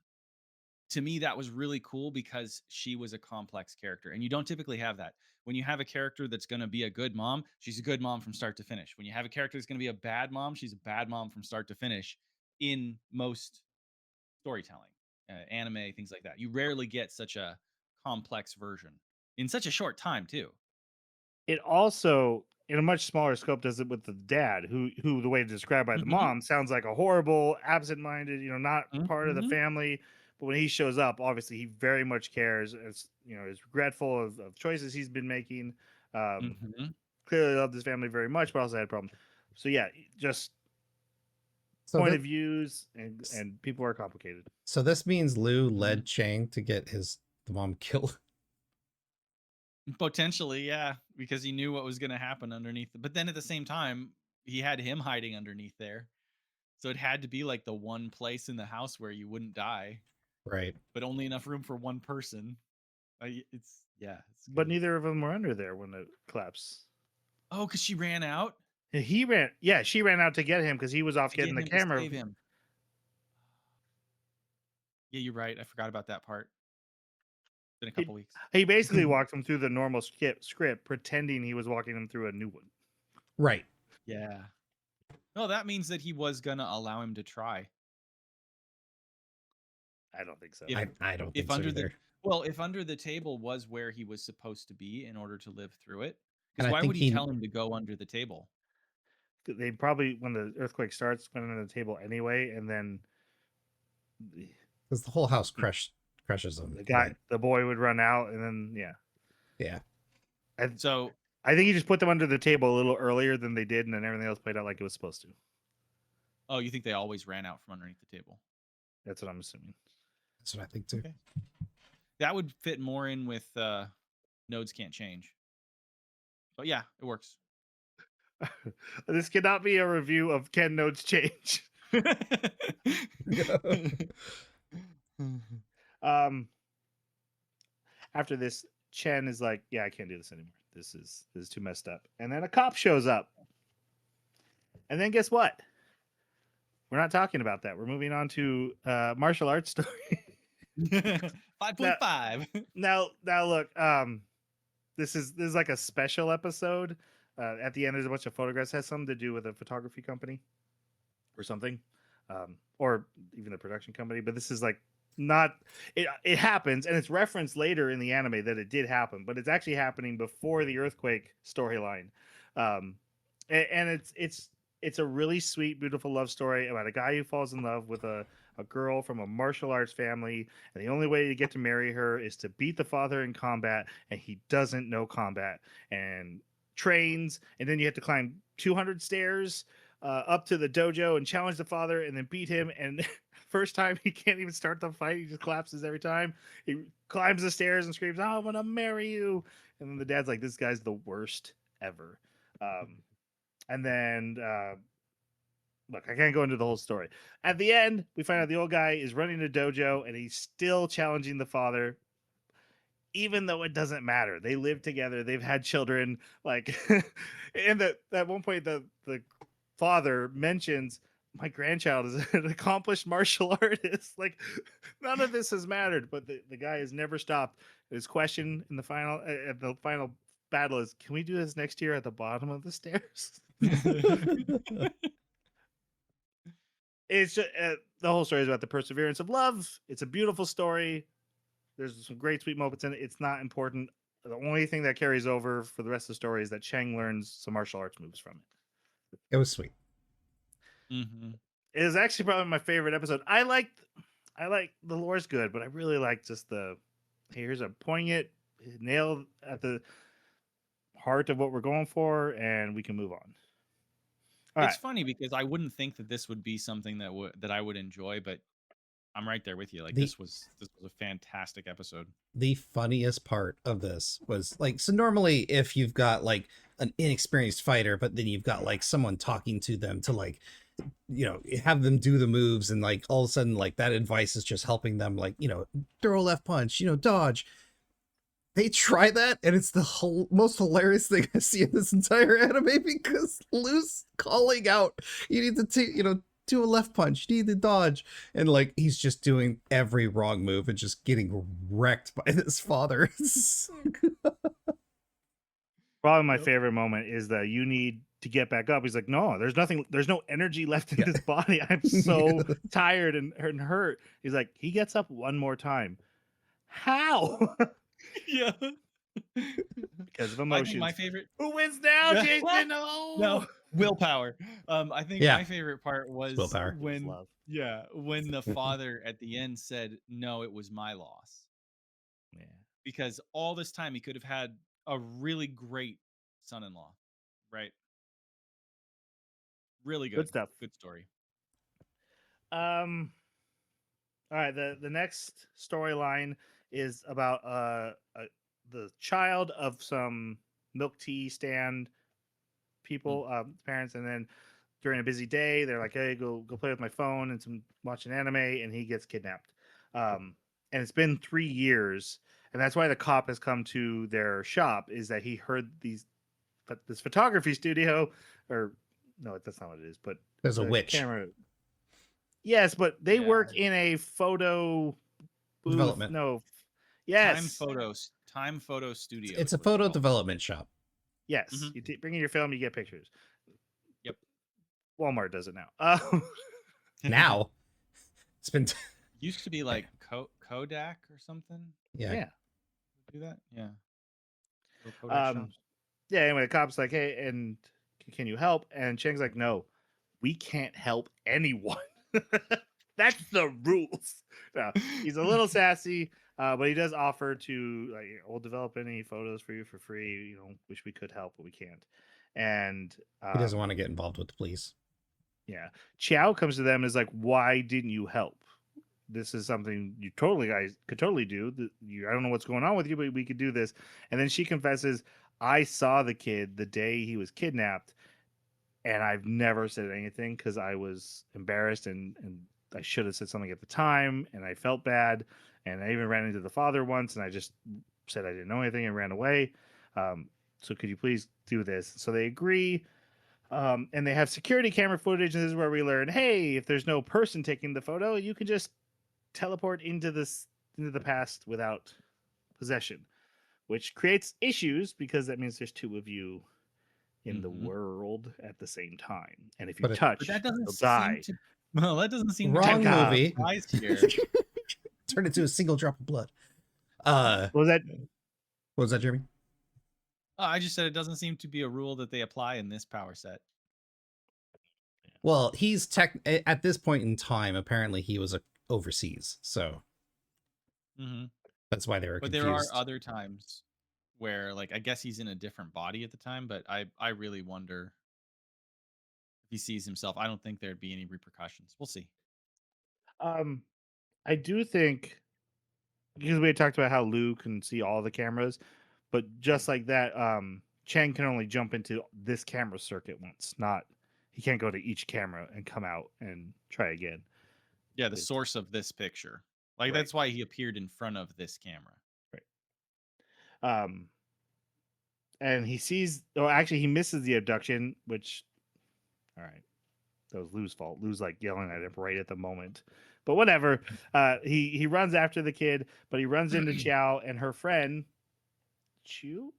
to me, that was really cool because she was a complex character, and you don't typically have that. When you have a character that's going to be a good mom, she's a good mom from start to finish. When you have a character that's going to be a bad mom, she's a bad mom from start to finish. In most storytelling, anime, things like that, you rarely get such a complex version in such a short time, too. it also, in a much smaller scope, does it with the dad, who the way described by the Hmm. mom sounds like a horrible, absent-minded, not part of the Hmm. family. But when he shows up, obviously he very much cares. As is regretful of choices he's been making. Um, Hmm. Clearly loved his family very much, but also had problems. So yeah, just So point that of views and people are complicated. so this means Lou Hmm. led Chang to get the mom killed. Potentially, yeah, because he knew what was going to happen underneath. But then at the same time, he had him hiding underneath there. So it had to be like the one place in the house where you wouldn't die, Right. but only enough room for one person. It's But good. neither of them were under there when it collapsed. Oh, because she ran out She ran out to get him because he was off to get getting the him to camera. save him. Yeah, you're right. I forgot about that part. Been a He, couple weeks. he basically walked him through the normal script, pretending he was walking him through a new one. Right. Yeah. No, that means that he was gonna allow him to try. I don't think so. If I don't if think so under the either. well, if under the table was where he was supposed to be in order to live through it, And because I why think would he tell him to go under the table? They probably, when the earthquake starts, went under the table anyway, and then because the whole house crushes him. But the boy would run out, and then yeah, So I think he just put them under the table a little earlier than they did, and then everything else played out like it was supposed to. oh, you think they always ran out from underneath the table? That's what I'm assuming. that's what I think too. Okay. That would fit more in with nodes can't change. But yeah, it works. This cannot be a review of Can Nodes Change. After this, Chen is like, "Yeah, I can't do this anymore. This is too messed up." And then a cop shows up. And then guess what? We're not talking about that. We're moving on to martial arts story. 5.5. Now look, this is like a special episode. At the end, there's a bunch of photographs. Has something to do with a photography company or something, or even a production company. But this is like not. It happens, and it's referenced later in the anime that it did happen, but it's actually happening before the earthquake storyline. And it's a really sweet, beautiful love story about a guy who falls in love with a girl from a martial arts family, and the only way to get to marry her is to beat the father in combat, and he doesn't know combat and trains, and then you have to climb 200 stairs up to the dojo and challenge the father, and then beat him. And first time he can't even start the fight; he just collapses every time. He climbs the stairs and screams, "I want to marry you!" And then the dad's like, "This guy's the worst ever." And then look, I can't go into the whole story. At the end, we find out the old guy is running a dojo and he's still challenging the father, even though it doesn't matter. They live together, they've had children. Like, and at one point, the father mentions, "My grandchild is an accomplished martial artist." Like, none of this has mattered, but the guy has never stopped. His question in the final battle is, "Can we do this next year at the bottom of the stairs?" It's just, the whole story is about the perseverance of love. It's a beautiful story. There's some great sweet moments in it. It's not important. The only thing that carries over for the rest of the story is that Cheng learns some martial arts moves from it. It was sweet. Mm-hmm. It is actually probably my favorite episode. I like the lore's good, but I really like just here's a poignant nail at the heart of what we're going for, and we can move on. All It's right. funny because I wouldn't think that this would be something that I would enjoy, but I'm right there with you. Like The- this was a fantastic episode. The funniest part of this was like, so normally if you've got like an inexperienced fighter, but then you've got like someone talking to them to like, have them do the moves, and like all of a sudden like that advice is just helping them, like, throw a left punch, dodge. They try that, and it's the most hilarious thing I see in this entire anime, because Lou's calling out, you need to do a left punch, you need to dodge, and like he's just doing every wrong move and just getting wrecked by his father. Probably my favorite moment is that you need to get back up. He's like, "No, there's no energy left in this body. I'm so tired and hurt." He's like, he gets up one more time. How? Yeah. Because of I emotions. think my favorite. Who wins now, Yeah. Jason? No. No, willpower. I think Yeah. my favorite part was willpower. when Love. when the father at the end said, "No, it was my loss." Yeah. Because all this time he could have had a really great son-in-law, right? Really good. Good stuff. Good story. All right, the next storyline is about the child of some milk tea stand people, parents, and then during a busy day, they're like, "Hey, go play with my phone and watch an anime," and he gets kidnapped. And it's been 3 years, and that's why the cop has come to their shop. Is that he heard this photography studio, or no, that's not what it is, but There's a the witch. camera. Yes, but they Yeah. work in a photo booth. Development. No. Time Yes. photos. Time photo studio. It's is a what it's photo called. development shop. Yes. Mhm. You bring in your film, you get pictures. Yep. Walmart does it now. Now it's been Used to be like Kodak or something. yeah. Yeah. Do that? Yeah. Little Kodak shops. Yeah, anyway, the cop's like, hey, and can you help? And Cheng's like, no, we can't help anyone. That's the rules. No, he's a little sassy, but he does offer to, like, we'll develop any photos for you for free. Wish we could help, but we can't. And He doesn't want to get involved with the police. yeah, Chow comes to them and is like, why didn't you help? This is something you guys could totally do. I don't know what's going on with you, but we could do this. And then she confesses, I saw the kid the day he was kidnapped, and I've never said anything because I was embarrassed and I should have said something at the time, and I felt bad. And I even ran into the father once, and I just said I didn't know anything and ran away. So could you please do this? So they agree. And they have security camera footage, and this is where we learn, hey, if there's no person taking the photo, you can just teleport into the past without possession, which creates issues because that means there's two of you in the world at the same time, and if you touch, But that doesn't you'll seem die. well, that doesn't seem Wrong to movie. applies here. Turn into a single drop of blood. What was that? What was that, Jeremy? I just said it doesn't seem to be a rule that they apply in this power set. Well, he's at this point in time. Apparently, he was overseas, so that's why they were But confused. there are other times where, like, I guess he's in a different body at the time. But I really wonder if he sees himself. I don't think there'd be any repercussions. We'll see. I do think, because we had talked about how Lou can see all the cameras, but just like that, Chang can only jump into this camera circuit once. He can't go to each camera and come out and try again. Yeah, the source of this picture. Like, that's why he appeared in front of this camera. Right. And he sees, actually, he misses the abduction, which, all right, that was Lou's fault. Lou's like yelling at him right at the moment, but whatever. He runs after the kid, but he runs into Chow and her friend, Chu,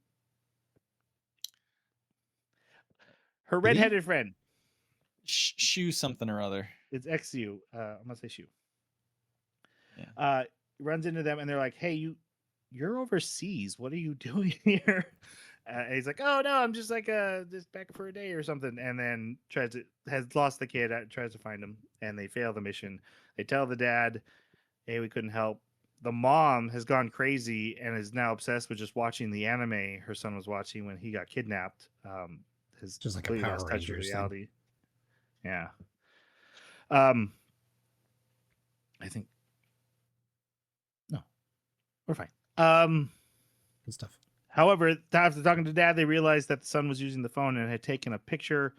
her redheaded friend. Shoe something or other. It's XU. I'm gonna say Shu. Yeah. Runs into them and they're like, "Hey, you're overseas. What are you doing here?" And he's like, "Oh no, I'm just like just back for a day or something." And then has lost the kid. Tries to find him, and they fail the mission. They tell the dad, "Hey, we couldn't help." The mom has gone crazy and is now obsessed with just watching the anime her son was watching when he got kidnapped. Has just like a completely Power lost touch with Rangers reality. Yeah. I think no, we're fine. Good stuff. However, after talking to dad, they realized that the son was using the phone and had taken a picture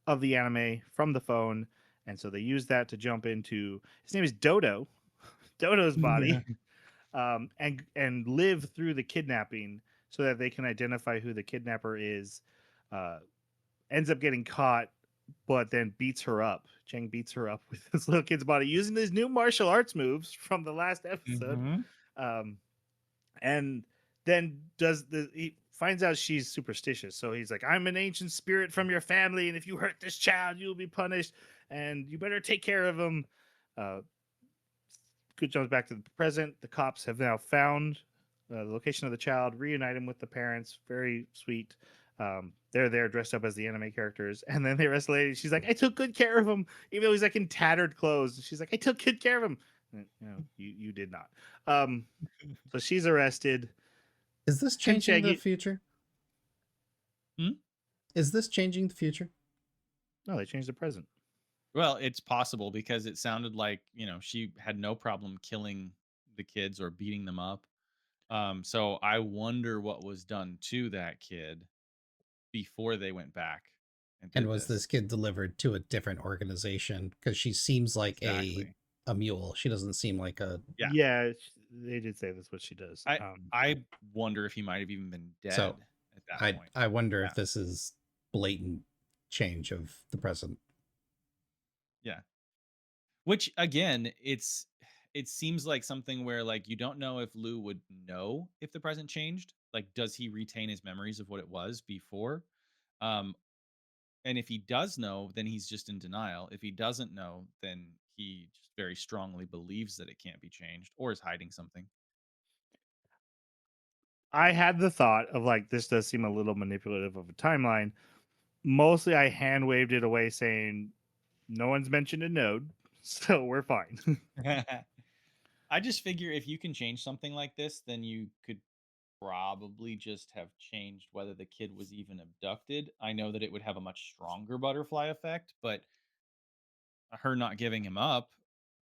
of the anime from the phone, and so they used that to jump into his name is Dodo's body, and live through the kidnapping so that they can identify who the kidnapper is. Ends up getting caught, but then beats her up. Cheng beats her up with this little kid's body using these new martial arts moves from the last episode. And then he finds out she's superstitious. So he's like, I'm an ancient spirit from your family, and if you hurt this child, you'll be punished, and you better take care of him. Good jumps back to the present. The cops have now found the location of the child, reunite him with the parents. Very sweet. They're there dressed up as the anime characters, and then they arrest the lady. She's like, I took good care of him, even though he's like in tattered clothes. She's like, I took good care of him. You did not. So she's arrested. Is this changing the Shaggy- future? Is this changing the future? No, they changed the present. Well, it's possible because it sounded like, she had no problem killing the kids or beating them up. So I wonder what was done to that kid before they went back. And was this kid delivered to a different organization? Because she seems like a mule. She doesn't seem like a... Yeah, they did say that's what she does. I wonder if he might have even been dead So, at that point. I wonder if this is blatant change of the present. Yeah. Which again, it seems like something where like you don't know if Lou would know if the present changed. Like, does he retain his memories of what it was before? Um, and if he does know, then he's just in denial. If he doesn't know, then he just very strongly believes that it can't be changed or is hiding something. I had the thought of like this does seem a little manipulative of a timeline. Mostly, I hand waved it away, saying no one's mentioned a node, so we're fine. I just figure if you can change something like this, then you could probably just have changed whether the kid was even abducted. I know that it would have a much stronger butterfly effect, but her not giving him up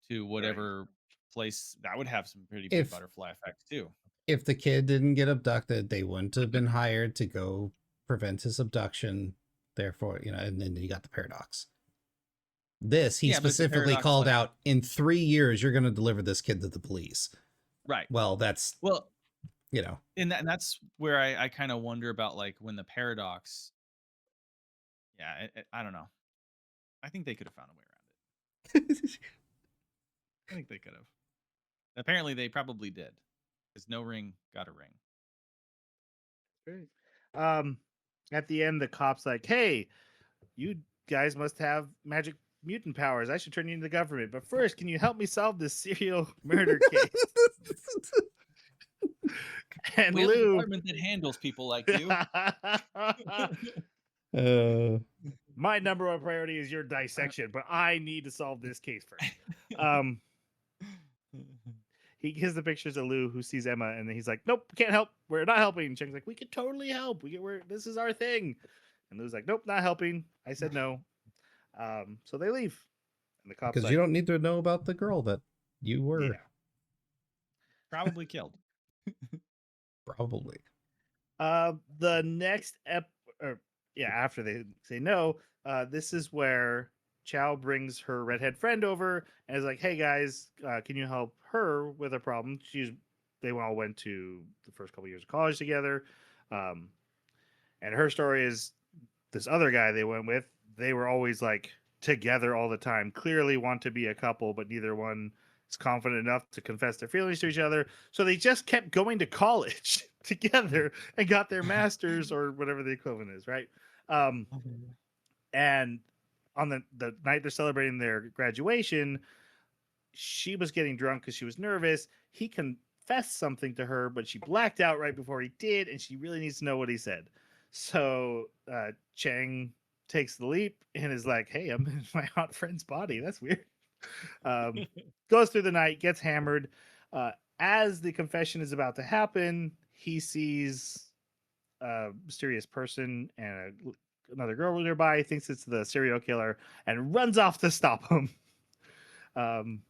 to Right. whatever place that would have some pretty big If butterfly effects too. if the kid didn't get abducted, they wouldn't have been hired to go prevent his abduction. Therefore, and then you got the paradox. This, he Yeah, but it's a specifically paradox called like out, in 3 years, you're going to deliver this kid to the police. right. Well, that's, Well, you know, and that's where I kind of wonder about like when the paradox. Yeah, I don't know. I think they could have found a way around it. I think they could have. Apparently, they probably did, because no ring got a ring. Great. At the end, the cop's like, "Hey, you guys must have magic mutant powers. I should turn you into the government. But first, can you help me solve this serial murder case?" And We have a Lou, department that handles people like you. my number one priority is your dissection, but I need to solve this case first. He gives the pictures to Lou, who sees Emma, and then he's like, "Nope, can't help. We're not helping." And Cheng's like, "We could totally help. This is our thing." And Lou's like, "Nope, not helping. I said no." So they leave, and the cop's because like, you don't need to know about the girl that you were. "Yeah." Probably killed. Probably. The next or yeah, after they say no, this is where Chow brings her redhead friend over and is like, "Hey guys, can you help her with a problem?" They all went to the first couple years of college together, um, and her story is this other guy they went with. They were always like together all the time. Clearly want to be a couple, but neither one is confident enough to confess their feelings to each other. So they just kept going to college together and got their masters or whatever the equivalent is, right? And on the night they're celebrating their graduation, she was getting drunk because she was nervous. He confessed something to her, but she blacked out right before he did, and she really needs to know what he said. So Chang takes the leap and is like, "Hey, I'm in my hot friend's body. That's weird." Um, Goes through the night, gets hammered. As the confession is about to happen, he sees a mysterious person and another girl nearby. He thinks it's the serial killer and runs off to stop him. Um,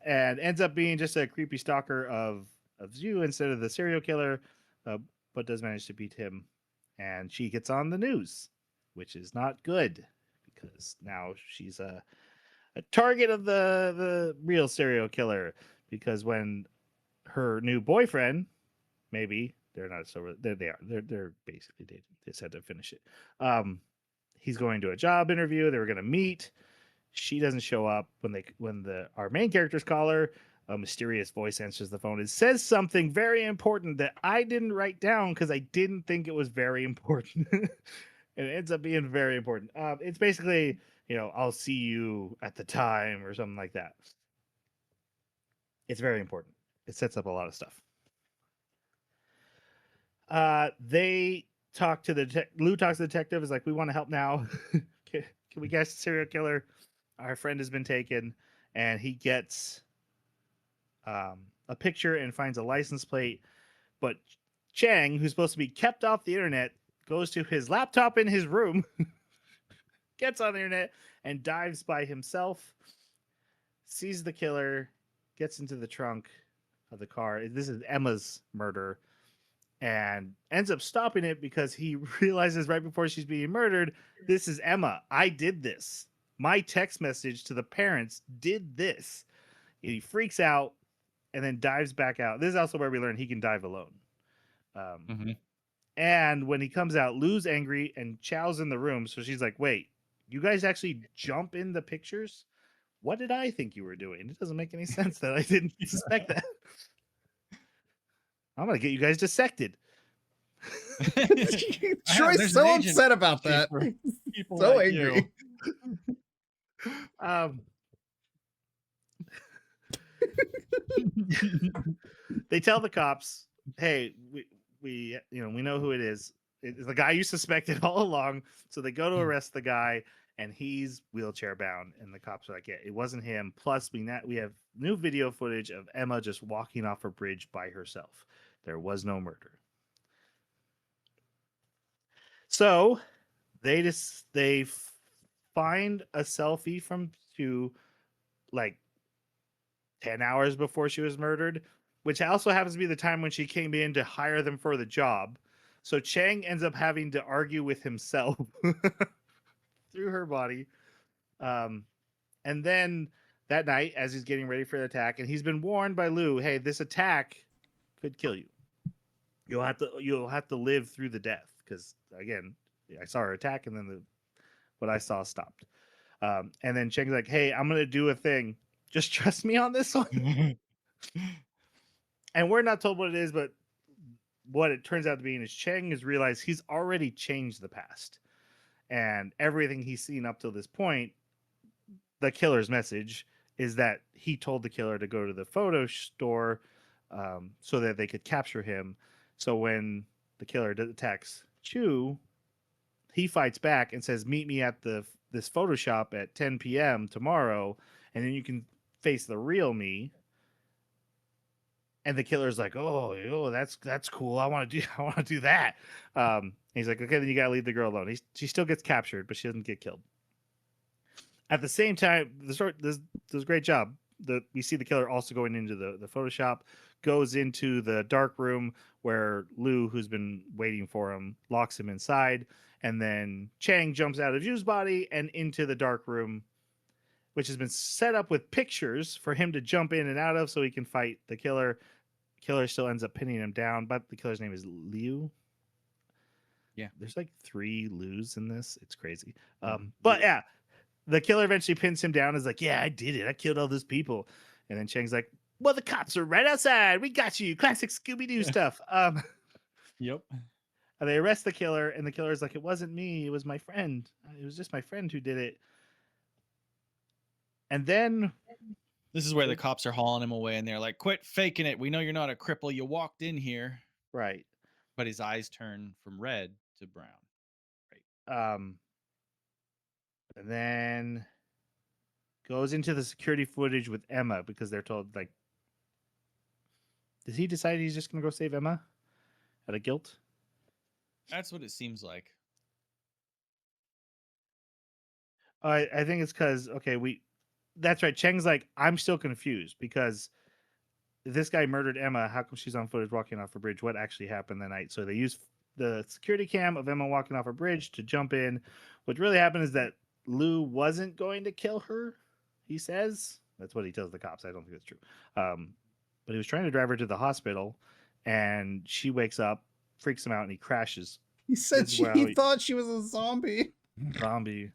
and ends up being just a creepy stalker of Zhu instead of the serial killer, but does manage to beat him. And she gets on the news, which is not good because now she's a target of the real serial killer. Because when her new boyfriend, maybe they're not so they are they're basically dating. They just had to finish it. He's going to a job interview. They were going to meet. She doesn't show up when our main characters call her. A mysterious voice answers the phone. It says something very important that I didn't write down because I didn't think it was very important. And it ends up being very important. It's basically, I'll see you at the time or something like that. It's very important. It sets up a lot of stuff. They talk to Lou talks to the detective. Is like, "We want to help now. Can we catch the serial killer? Our friend has been taken." And he gets a picture and finds a license plate. But Chang, who's supposed to be kept off the internet, goes to his laptop in his room, gets on the internet, and dives by himself, sees the killer, gets into the trunk of the car. This is Emma's murder, and ends up stopping it because he realizes right before she's being murdered, "This is Emma. I did this. My text message to the parents did this." He freaks out and then dives back out. This is also where we learn he can dive alone. And when he comes out, Lou's angry and Chow's in the room. So she's like, "Wait, you guys actually jump in the pictures? what did I think you were doing? It doesn't make any sense that I didn't suspect that. I'm gonna get you guys dissected. Troy's so upset about that. for people So like angry. Um, you. they tell the cops, "Hey, we we know who it is. It's the guy you suspected all along." So they go to arrest the guy, and he's wheelchair bound. And the cops are like, "Yeah, it wasn't him." Plus, we have new video footage of Emma just walking off a bridge by herself. There was no murder. So they find a selfie from to like 10 hours before she was murdered, which also happens to be the time when she came in to hire them for the job. So Chang ends up having to argue with himself through her body. And then that night, as he's getting ready for the attack, and he's been warned by Lou, hey, this attack could kill you. You'll have to live through the death. Because again, I saw her attack, and then what I saw stopped. And then Chang's like, hey, I'm gonna do a thing. Just trust me on this one. And we're not told what it is, but what it turns out to be is Chang has realized he's already changed the past. And everything he's seen up till this point, the killer's message is that he told the killer to go to the photo store so that they could capture him. So when the killer attacks Chu, he fights back and says, meet me at this Photoshop at 10 p.m. tomorrow, and then you can face the real me. And the killer's like, oh, that's cool. I want to do that. He's like, okay, then you gotta leave the girl alone. She still gets captured, but she doesn't get killed. At the same time, does a great job. We see the killer also going into the Photoshop, goes into the dark room where Lou, who's been waiting for him, locks him inside, and then Chang jumps out of Yu's body and into the dark room, which has been set up with pictures for him to jump in and out of so he can fight the killer. Killer still ends up pinning him down, but the killer's name is Liu. Yeah. There's like 3 Lius in this. It's crazy. But yeah, the killer eventually pins him down and is like, yeah, I did it. I killed all those people. And then Chang's like, well, the cops are right outside. We got you. Classic Scooby-Doo stuff. Yep. They arrest the killer, and the killer's like, it wasn't me. It was my friend. It was just my friend who did it. And then this is where the cops are hauling him away, and they're like, quit faking it. We know you're not a cripple. You walked in here. Right. But his eyes turn from red to brown. Right. And then goes into the security footage with Emma because they're told, like, does he decide he's just going to go save Emma out of guilt? That's what it seems like. I think it's because, that's right. Cheng's like, I'm still confused because this guy murdered Emma. How come she's on footage walking off a bridge? What actually happened that night? So they use the security cam of Emma walking off a bridge to jump in. What really happened is that Lou wasn't going to kill her, he says. That's what he tells the cops. I don't think that's true. But he was trying to drive her to the hospital, and she wakes up, freaks him out, and he crashes. He said he thought she was a zombie. Zombie.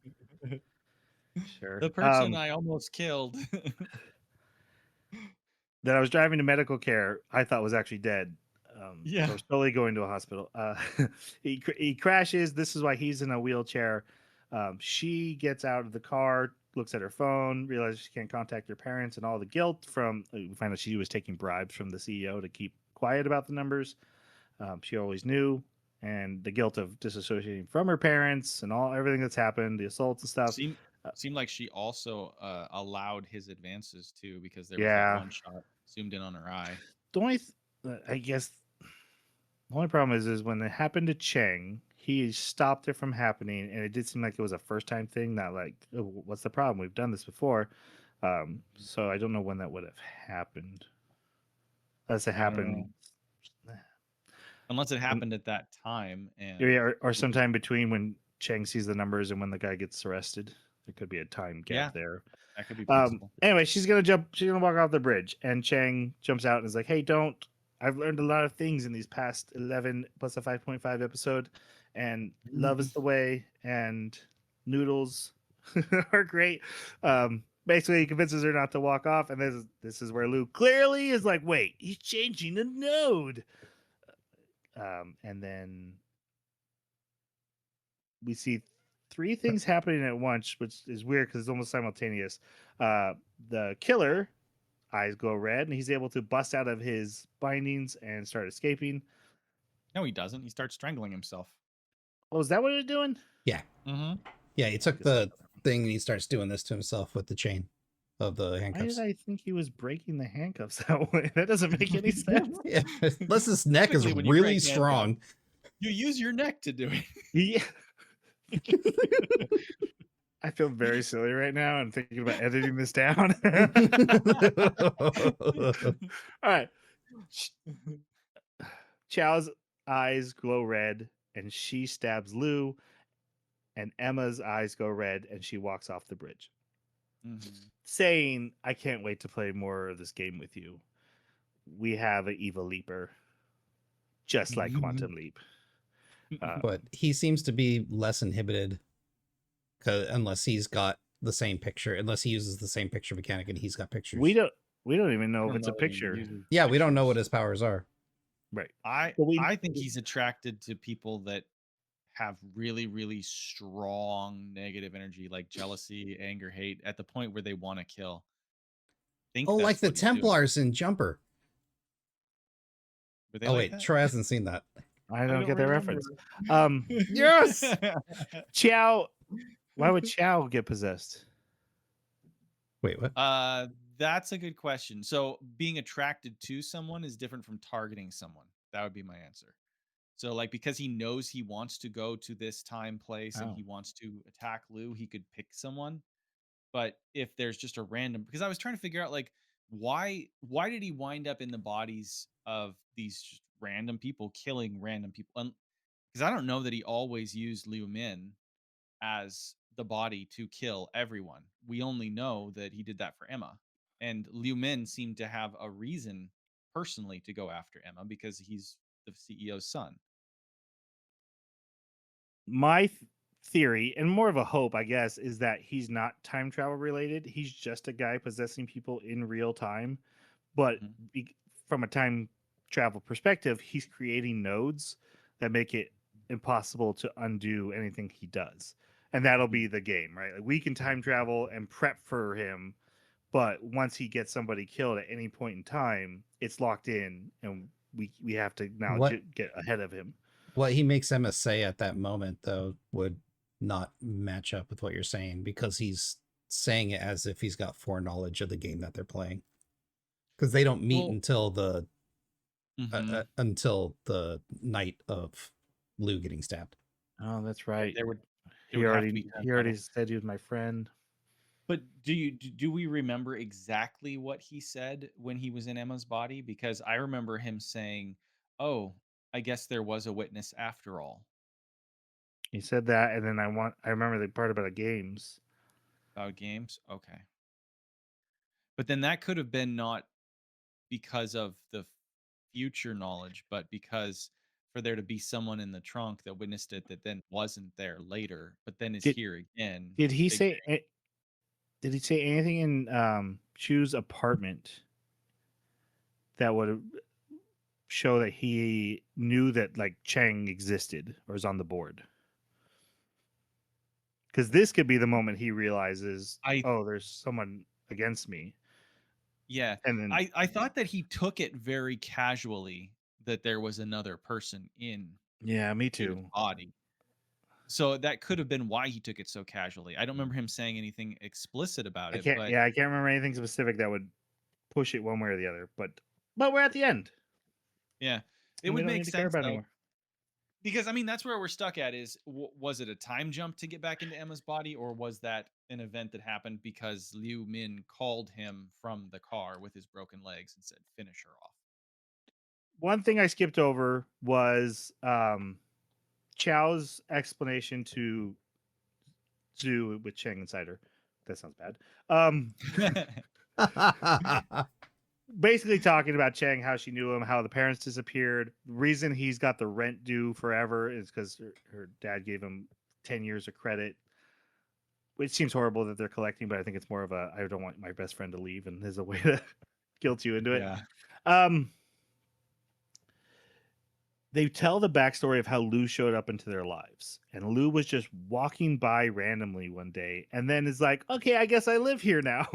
Sure. The person I almost killed. That I was driving to medical care, I thought was actually dead. Yeah. I was totally going to a hospital. He crashes. This is why he's in a wheelchair. She gets out of the car, looks at her phone, realizes she can't contact her parents, and all the guilt from, we find out she was taking bribes from the CEO to keep quiet about the numbers. She always knew, and the guilt of disassociating from her parents and everything that's happened, the assaults and stuff. Seemed like she also allowed his advances too, because there was that one shot zoomed in on her eye. I guess the only problem is when it happened to Cheng, he stopped it from happening, and it did seem like it was a first time thing, not like, oh, what's the problem? We've done this before. So I don't know when that would have happened. Unless it happened. Unless it happened at that time. And or sometime between when Cheng sees the numbers and when the guy gets arrested. There could be a time gap there. That could be possible. Anyway, she's gonna walk off the bridge, and Cheng jumps out and is like, hey, don't. I've learned a lot of things in these past 11 plus a 5.5 episode, and love is the way, and noodles are great. Basically, he convinces her not to walk off, and this is where Lou clearly is like, "Wait, he's changing the node." And then we see three things happening at once, which is weird because it's almost simultaneous. The killer eyes go red, and he's able to bust out of his bindings and start escaping. No, he doesn't. He starts strangling himself. Oh, is that what he was doing? Yeah. Mm-hmm. Yeah, he took Guess I the thing and he starts doing this to himself with the chain of the Why handcuffs. did I think he was breaking the handcuffs that way? That doesn't make any sense. Yeah, unless his neck is Typically, when you really break handcuffs, strong. You use your neck to do it. Yeah. I feel very silly right now. I'm thinking about editing this down. All right. Chow's eyes glow red and she stabs Lou, and Emma's eyes go red and she walks off the bridge, saying, "I can't wait to play more of this game with you. We have an evil leaper, just like Quantum Leap." But he seems to be less inhibited unless he's got the same picture, unless he uses the same picture mechanic and he's got pictures. We don't even know I if don't it's a know that he picture. uses Yeah, we don't know what pictures. his powers are. Right. I think he's attracted to people that have really, really strong negative energy, like jealousy, anger, hate, at the point where they want to kill. Think Oh, that's like the what he's doing. Templars in Jumper. Were they Oh, like wait, that? Troy hasn't seen that. I don't get that remember. reference. Yes! Chow. Why would Chow get possessed? Wait, what? That's a good question. So being attracted to someone is different from targeting someone. That would be my answer. So like because he knows he wants to go to this time, place, and Oh. he wants to attack Lou, he could pick someone. But if there's just a random, because I was trying to figure out like why did he wind up in the bodies of these just random people killing random people? Because I don't know that he always used Liu Min as the body to kill everyone. We only know that he did that for Emma. And Liu Min seemed to have a reason personally to go after Emma because he's the CEO's son. My theory, and more of a hope, I guess, is that he's not time travel related. He's just a guy possessing people in real time. But from a time travel perspective, he's creating nodes that make it impossible to undo anything he does. And that'll be the game, right? Like we can time travel and prep for him, but once he gets somebody killed at any point in time, it's locked in, and we have to now get ahead of him. What he makes Emma say at that moment, though, would not match up with what you're saying because he's saying it as if he's got foreknowledge of the game that they're playing. Because they don't meet until the night of Lou getting stabbed. Oh, that's right. He already said he was my friend. But do we remember exactly what he said when he was in Emma's body? Because I remember him saying, "Oh, I guess there was a witness after all." He said that, and then I remember the part about the games. About games? Okay. But then that could have been not because of the future knowledge, but because for there to be someone in the trunk that witnessed it that then wasn't there later, but then is here again. Did he say anything in Chu's apartment that would show that he knew that like Chang existed or was on the board? Because this could be the moment he realizes, there's someone against me. Yeah. And then I thought that he took it very casually that there was another person in me his too. body. So that could have been why he took it so casually. I don't remember him saying anything explicit about it. I can't remember anything specific that would push it one way or the other. But we're at the end. Yeah, it would make sense though. Anymore. Because I mean, that's where we're stuck at. Is was it a time jump to get back into Emma's body, or was that an event that happened because Liu Min called him from the car with his broken legs and said, "Finish her off"? One thing I skipped over was Chow's explanation to Zhu with Chang inside her. That sounds bad. Basically talking about Chang, how she knew him, how the parents disappeared. The reason he's got the rent due forever is because her dad gave him 10 years of credit. It seems horrible that they're collecting, but I think it's more of a I don't want my best friend to leave, and there's a way to guilt you into it. Yeah. They tell the backstory of how Lou showed up into their lives, and Lou was just walking by randomly one day, and then is like, "Okay, I guess I live here now,"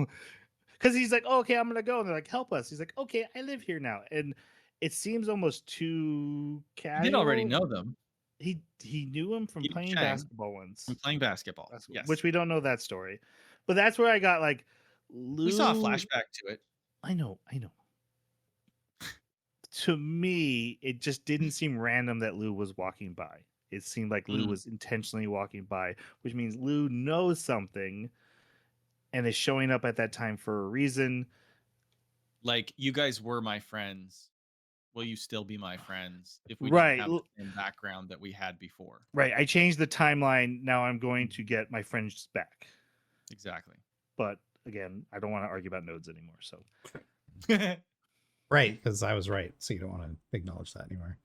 because he's like, oh, "Okay, I'm gonna go," and they're like, "Help us." He's like, "Okay, I live here now," and it seems almost too You casual. did already know them. He knew him from He playing Chang basketball once. from playing basketball. Yes. Which we don't know that story, but that's where I got like Lou. We saw a flashback to it. I know. To me, it just didn't seem random that Lou was walking by. It seemed like Lou was intentionally walking by, which means Lou knows something and is showing up at that time for a reason. Like, you guys were my friends. Will you still be my friends if we Right. didn't have the same background that we had before? Right. I changed the timeline. Now I'm going to get my friends back. Exactly. But again, I don't want to argue about nodes anymore. So Right, because I was right, so you don't want to acknowledge that anymore.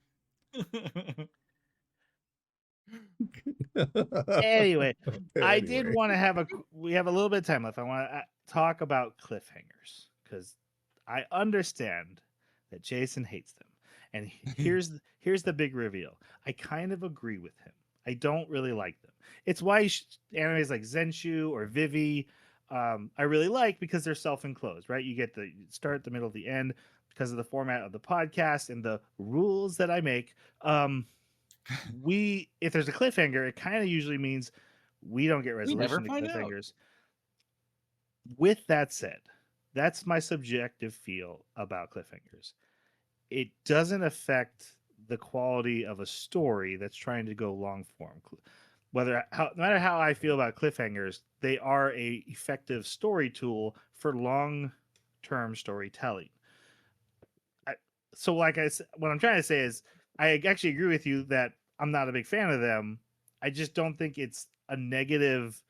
anyway, I did want to have we have a little bit of time left. I want to talk about cliffhangers because I understand that Jason hates them. And here's the big reveal. I kind of agree with him. I don't really like them. It's why animes like Zenshu or Vivi I really like because they're self-enclosed, right? You get the start, the middle, the end because of the format of the podcast and the rules that I make. If there's a cliffhanger, it kind of usually means we don't get resolution to cliffhangers. With that said, that's my subjective feel about cliffhangers. It doesn't affect the quality of a story that's trying to go long form. No matter how I feel about cliffhangers, they are a effective story tool for long term storytelling. So, like I said, what I'm trying to say is, I actually agree with you that I'm not a big fan of them. I just don't think it's a negative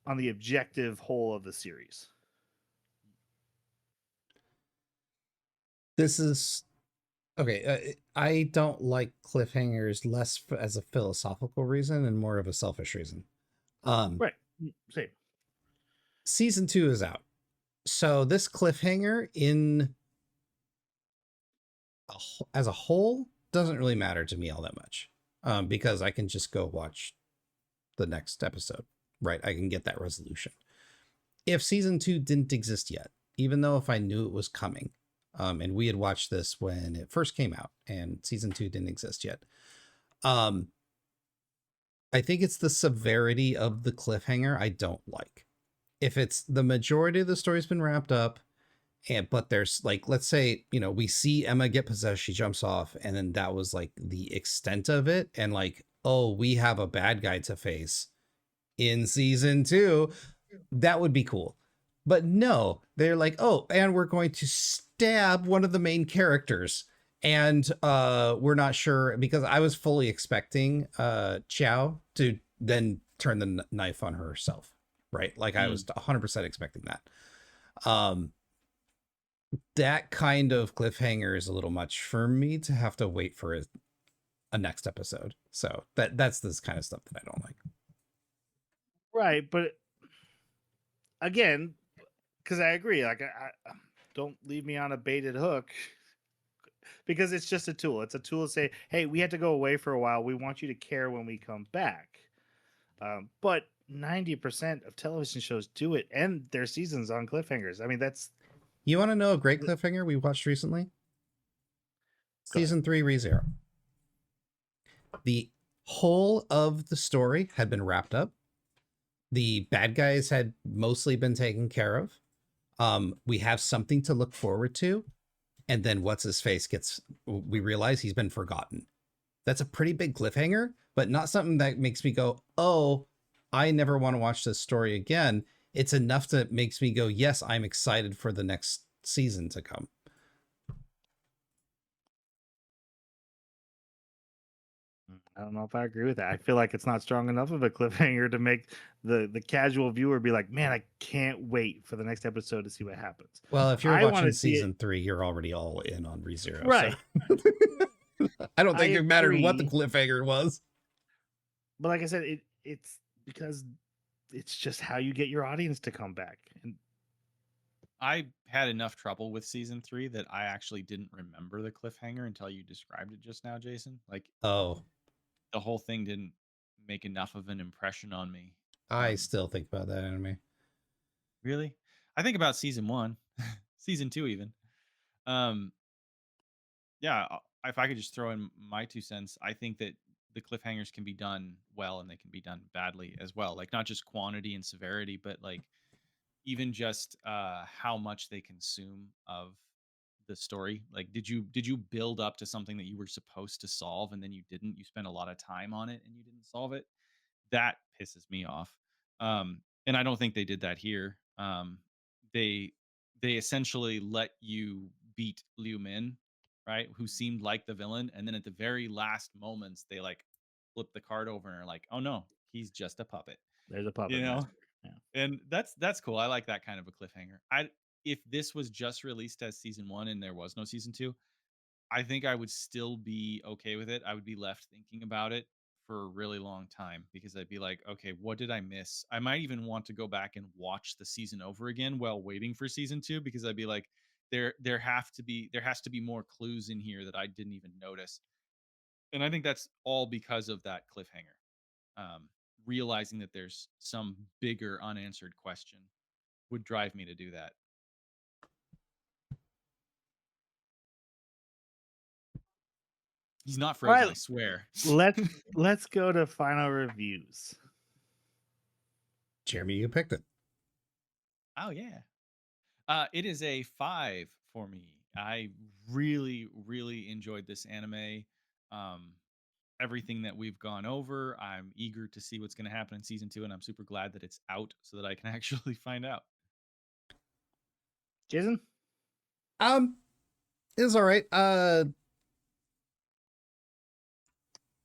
on the objective whole of the series. This is okay. I don't like cliffhangers less as a philosophical reason and more of a selfish reason. Right. Same. Season 2 is out. So this cliffhanger as a whole doesn't really matter to me all that much, because I can just go watch the next episode, right? I can get that resolution. If season 2 didn't exist yet, even though if I knew it was coming, and we had watched this when it first came out and season 2 didn't exist yet, I think it's the severity of the cliffhanger I don't like. If it's the majority of the story's been wrapped up, but there's like, let's say, we see Emma get possessed, she jumps off, and then that was like the extent of it, and like, oh, we have a bad guy to face in season 2, that would be cool. But no, they're like, oh, and we're going to stab one of the main characters, and we're not sure, because I was fully expecting Chow to then turn the knife on herself, right? Like I was 100% expecting that. That kind of cliffhanger is a little much for me to have to wait for a next episode. So that's this kind of stuff that I don't like. Right, but again, because I agree, like I don't leave me on a baited hook, because it's just a tool. It's a tool to say, hey, we had to go away for a while. We want you to care when we come back. But 90% of television shows do it, and their seasons on cliffhangers. I mean, that's. You want to know a great cliffhanger we watched recently? Season 3 ReZero. The whole of the story had been wrapped up. The bad guys had mostly been taken care of. We have something to look forward to. And then we realize he's been forgotten. That's a pretty big cliffhanger, but not something that makes me go, oh, I never want to watch this story again. It's enough that makes me go, yes, I'm excited for the next season to come. I don't know if I agree with that. I feel like it's not strong enough of a cliffhanger to make the casual viewer be like, man, I can't wait for the next episode to see what happens. Well, if you're watching season 3, you're already all in on ReZero. Right. So. I don't think it mattered what the cliffhanger was. But like I said, it's because it's just how you get your audience to come back. And I had enough trouble with season 3 that I actually didn't remember the cliffhanger until you described it just now, Jason. Like Oh, the whole thing didn't make enough of an impression on me. I still think about that anime. Really? I think about season 1, season 2 even. Um yeah, if I could just throw in my 2 cents, I think that the cliffhangers can be done well and they can be done badly as well. Like not just quantity and severity, but like even just how much they consume of the story. Like did you build up to something that you were supposed to solve and then you didn't? You spent a lot of time on it and you didn't solve it. That pisses me off. And I don't think they did that here. They they essentially let you beat Liu Min, right? Who seemed like the villain, and then at the very last moments, they like flip the card over and are like, "Oh no, he's just a puppet," there's a puppet you know. master. Yeah. And that's cool. I like that kind of a cliffhanger. I If this was just released as season 1 and there was no season 2, I think I would still be okay with it. I would be left thinking about it for a really long time because I'd be like, okay, what did I miss? I might even want to go back and watch the season over again while waiting for season 2 because I'd be like, there has to be more clues in here that I didn't even notice. And I think that's all because of that cliffhanger. Um, Realizing that there's some bigger unanswered question would drive me to do that. He's not All frozen, right, I swear. let's go to final reviews. Jeremy, you picked it. Oh yeah. It is a 5 for me. I really, really enjoyed this anime. Um, Everything that we've gone over, I'm eager to see what's going to happen in season 2, and I'm super glad that it's out so that I can actually find out. Jason? It was all right.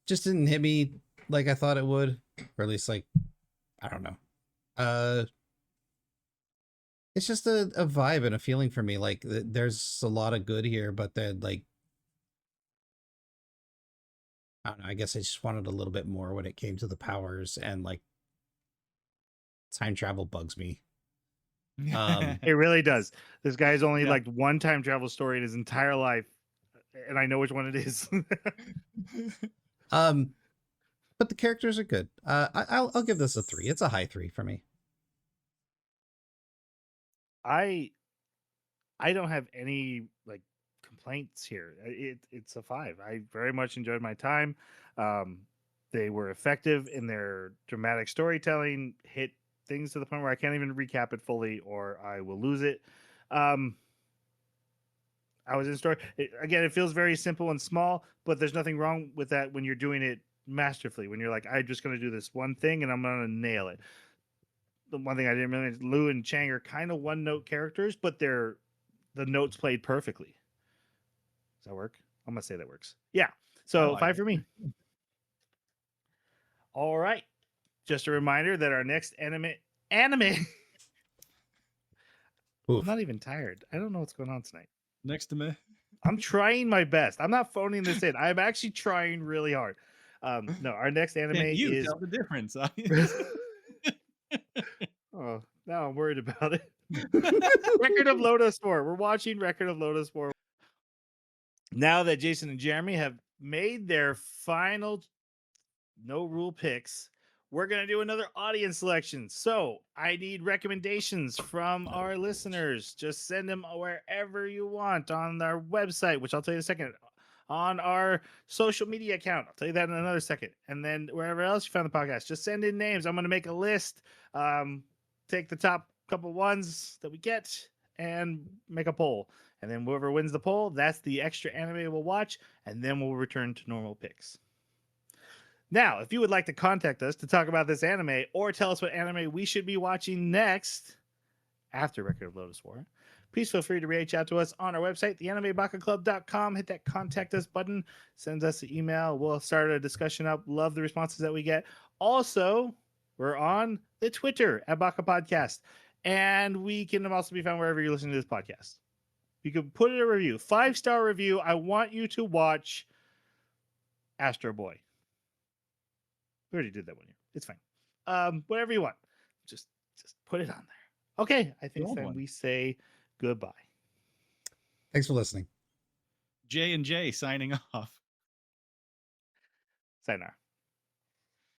Just didn't hit me like I thought it would, or at least like I don't know. It's just a vibe and a feeling for me. Like there's a lot of good here, but then like I don't know. I guess I just wanted a little bit more when it came to the powers, and like time travel bugs me. It really does. This guy's only Yeah. like one time travel story in his entire life, and I know which one it is. But the characters are good. I'll give this a 3. It's a high 3 for me. I don't have any like complaints here. It's a 5. I very much enjoyed my time. They were effective in their dramatic storytelling, hit things to the point where I can't even recap it fully or I will lose it. I was in story. Again, it feels very simple and small, but there's nothing wrong with that when you're doing it masterfully. When you're like, I'm just going to do this one thing and I'm going to nail it. The one thing I didn't realize, Lu and Chang are kind of one note characters, but they're the notes played perfectly. Does that work? I'm going to say that works. Yeah. So like 5 it. for me. All right. Just a reminder that our next anime. Oof. I'm not even tired. I don't know what's going on tonight. Next to me. I'm trying my best. I'm not phoning this in. I'm actually trying really hard. No, our next anime Can you is. tell the difference? Oh, now I'm worried about it. Record of Lodoss 4. We're watching Record of Lodoss 4. Now that Jason and Jeremy have made their final no rule picks, we're going to do another audience selection. So I need recommendations from our listeners. Just send them wherever you want on our website, which I'll tell you in a second, on our social media account. I'll tell you that in another second. And then wherever else you found the podcast, just send in names. I'm going to make a list, take the top couple ones that we get and make a poll. And then whoever wins the poll, that's the extra anime we'll watch. And then we'll return to normal picks. Now, if you would like to contact us to talk about this anime or tell us what anime we should be watching next after Record of Lodoss War, please feel free to reach out to us on our website, theanimebakaclub.com. Hit that contact us button, send us an email. We'll start a discussion up. Love the responses that we get. Also, we're on the Twitter at Baka Podcast, and we can also be found wherever you're listening to this podcast. You can put in a review, 5-star review. I want you to watch Astro Boy. We already did that one year. It's fine. Whatever you want. Just put it on there. Okay, I think old then one. we say goodbye. Thanks for listening. J&J signing off. Sayonara.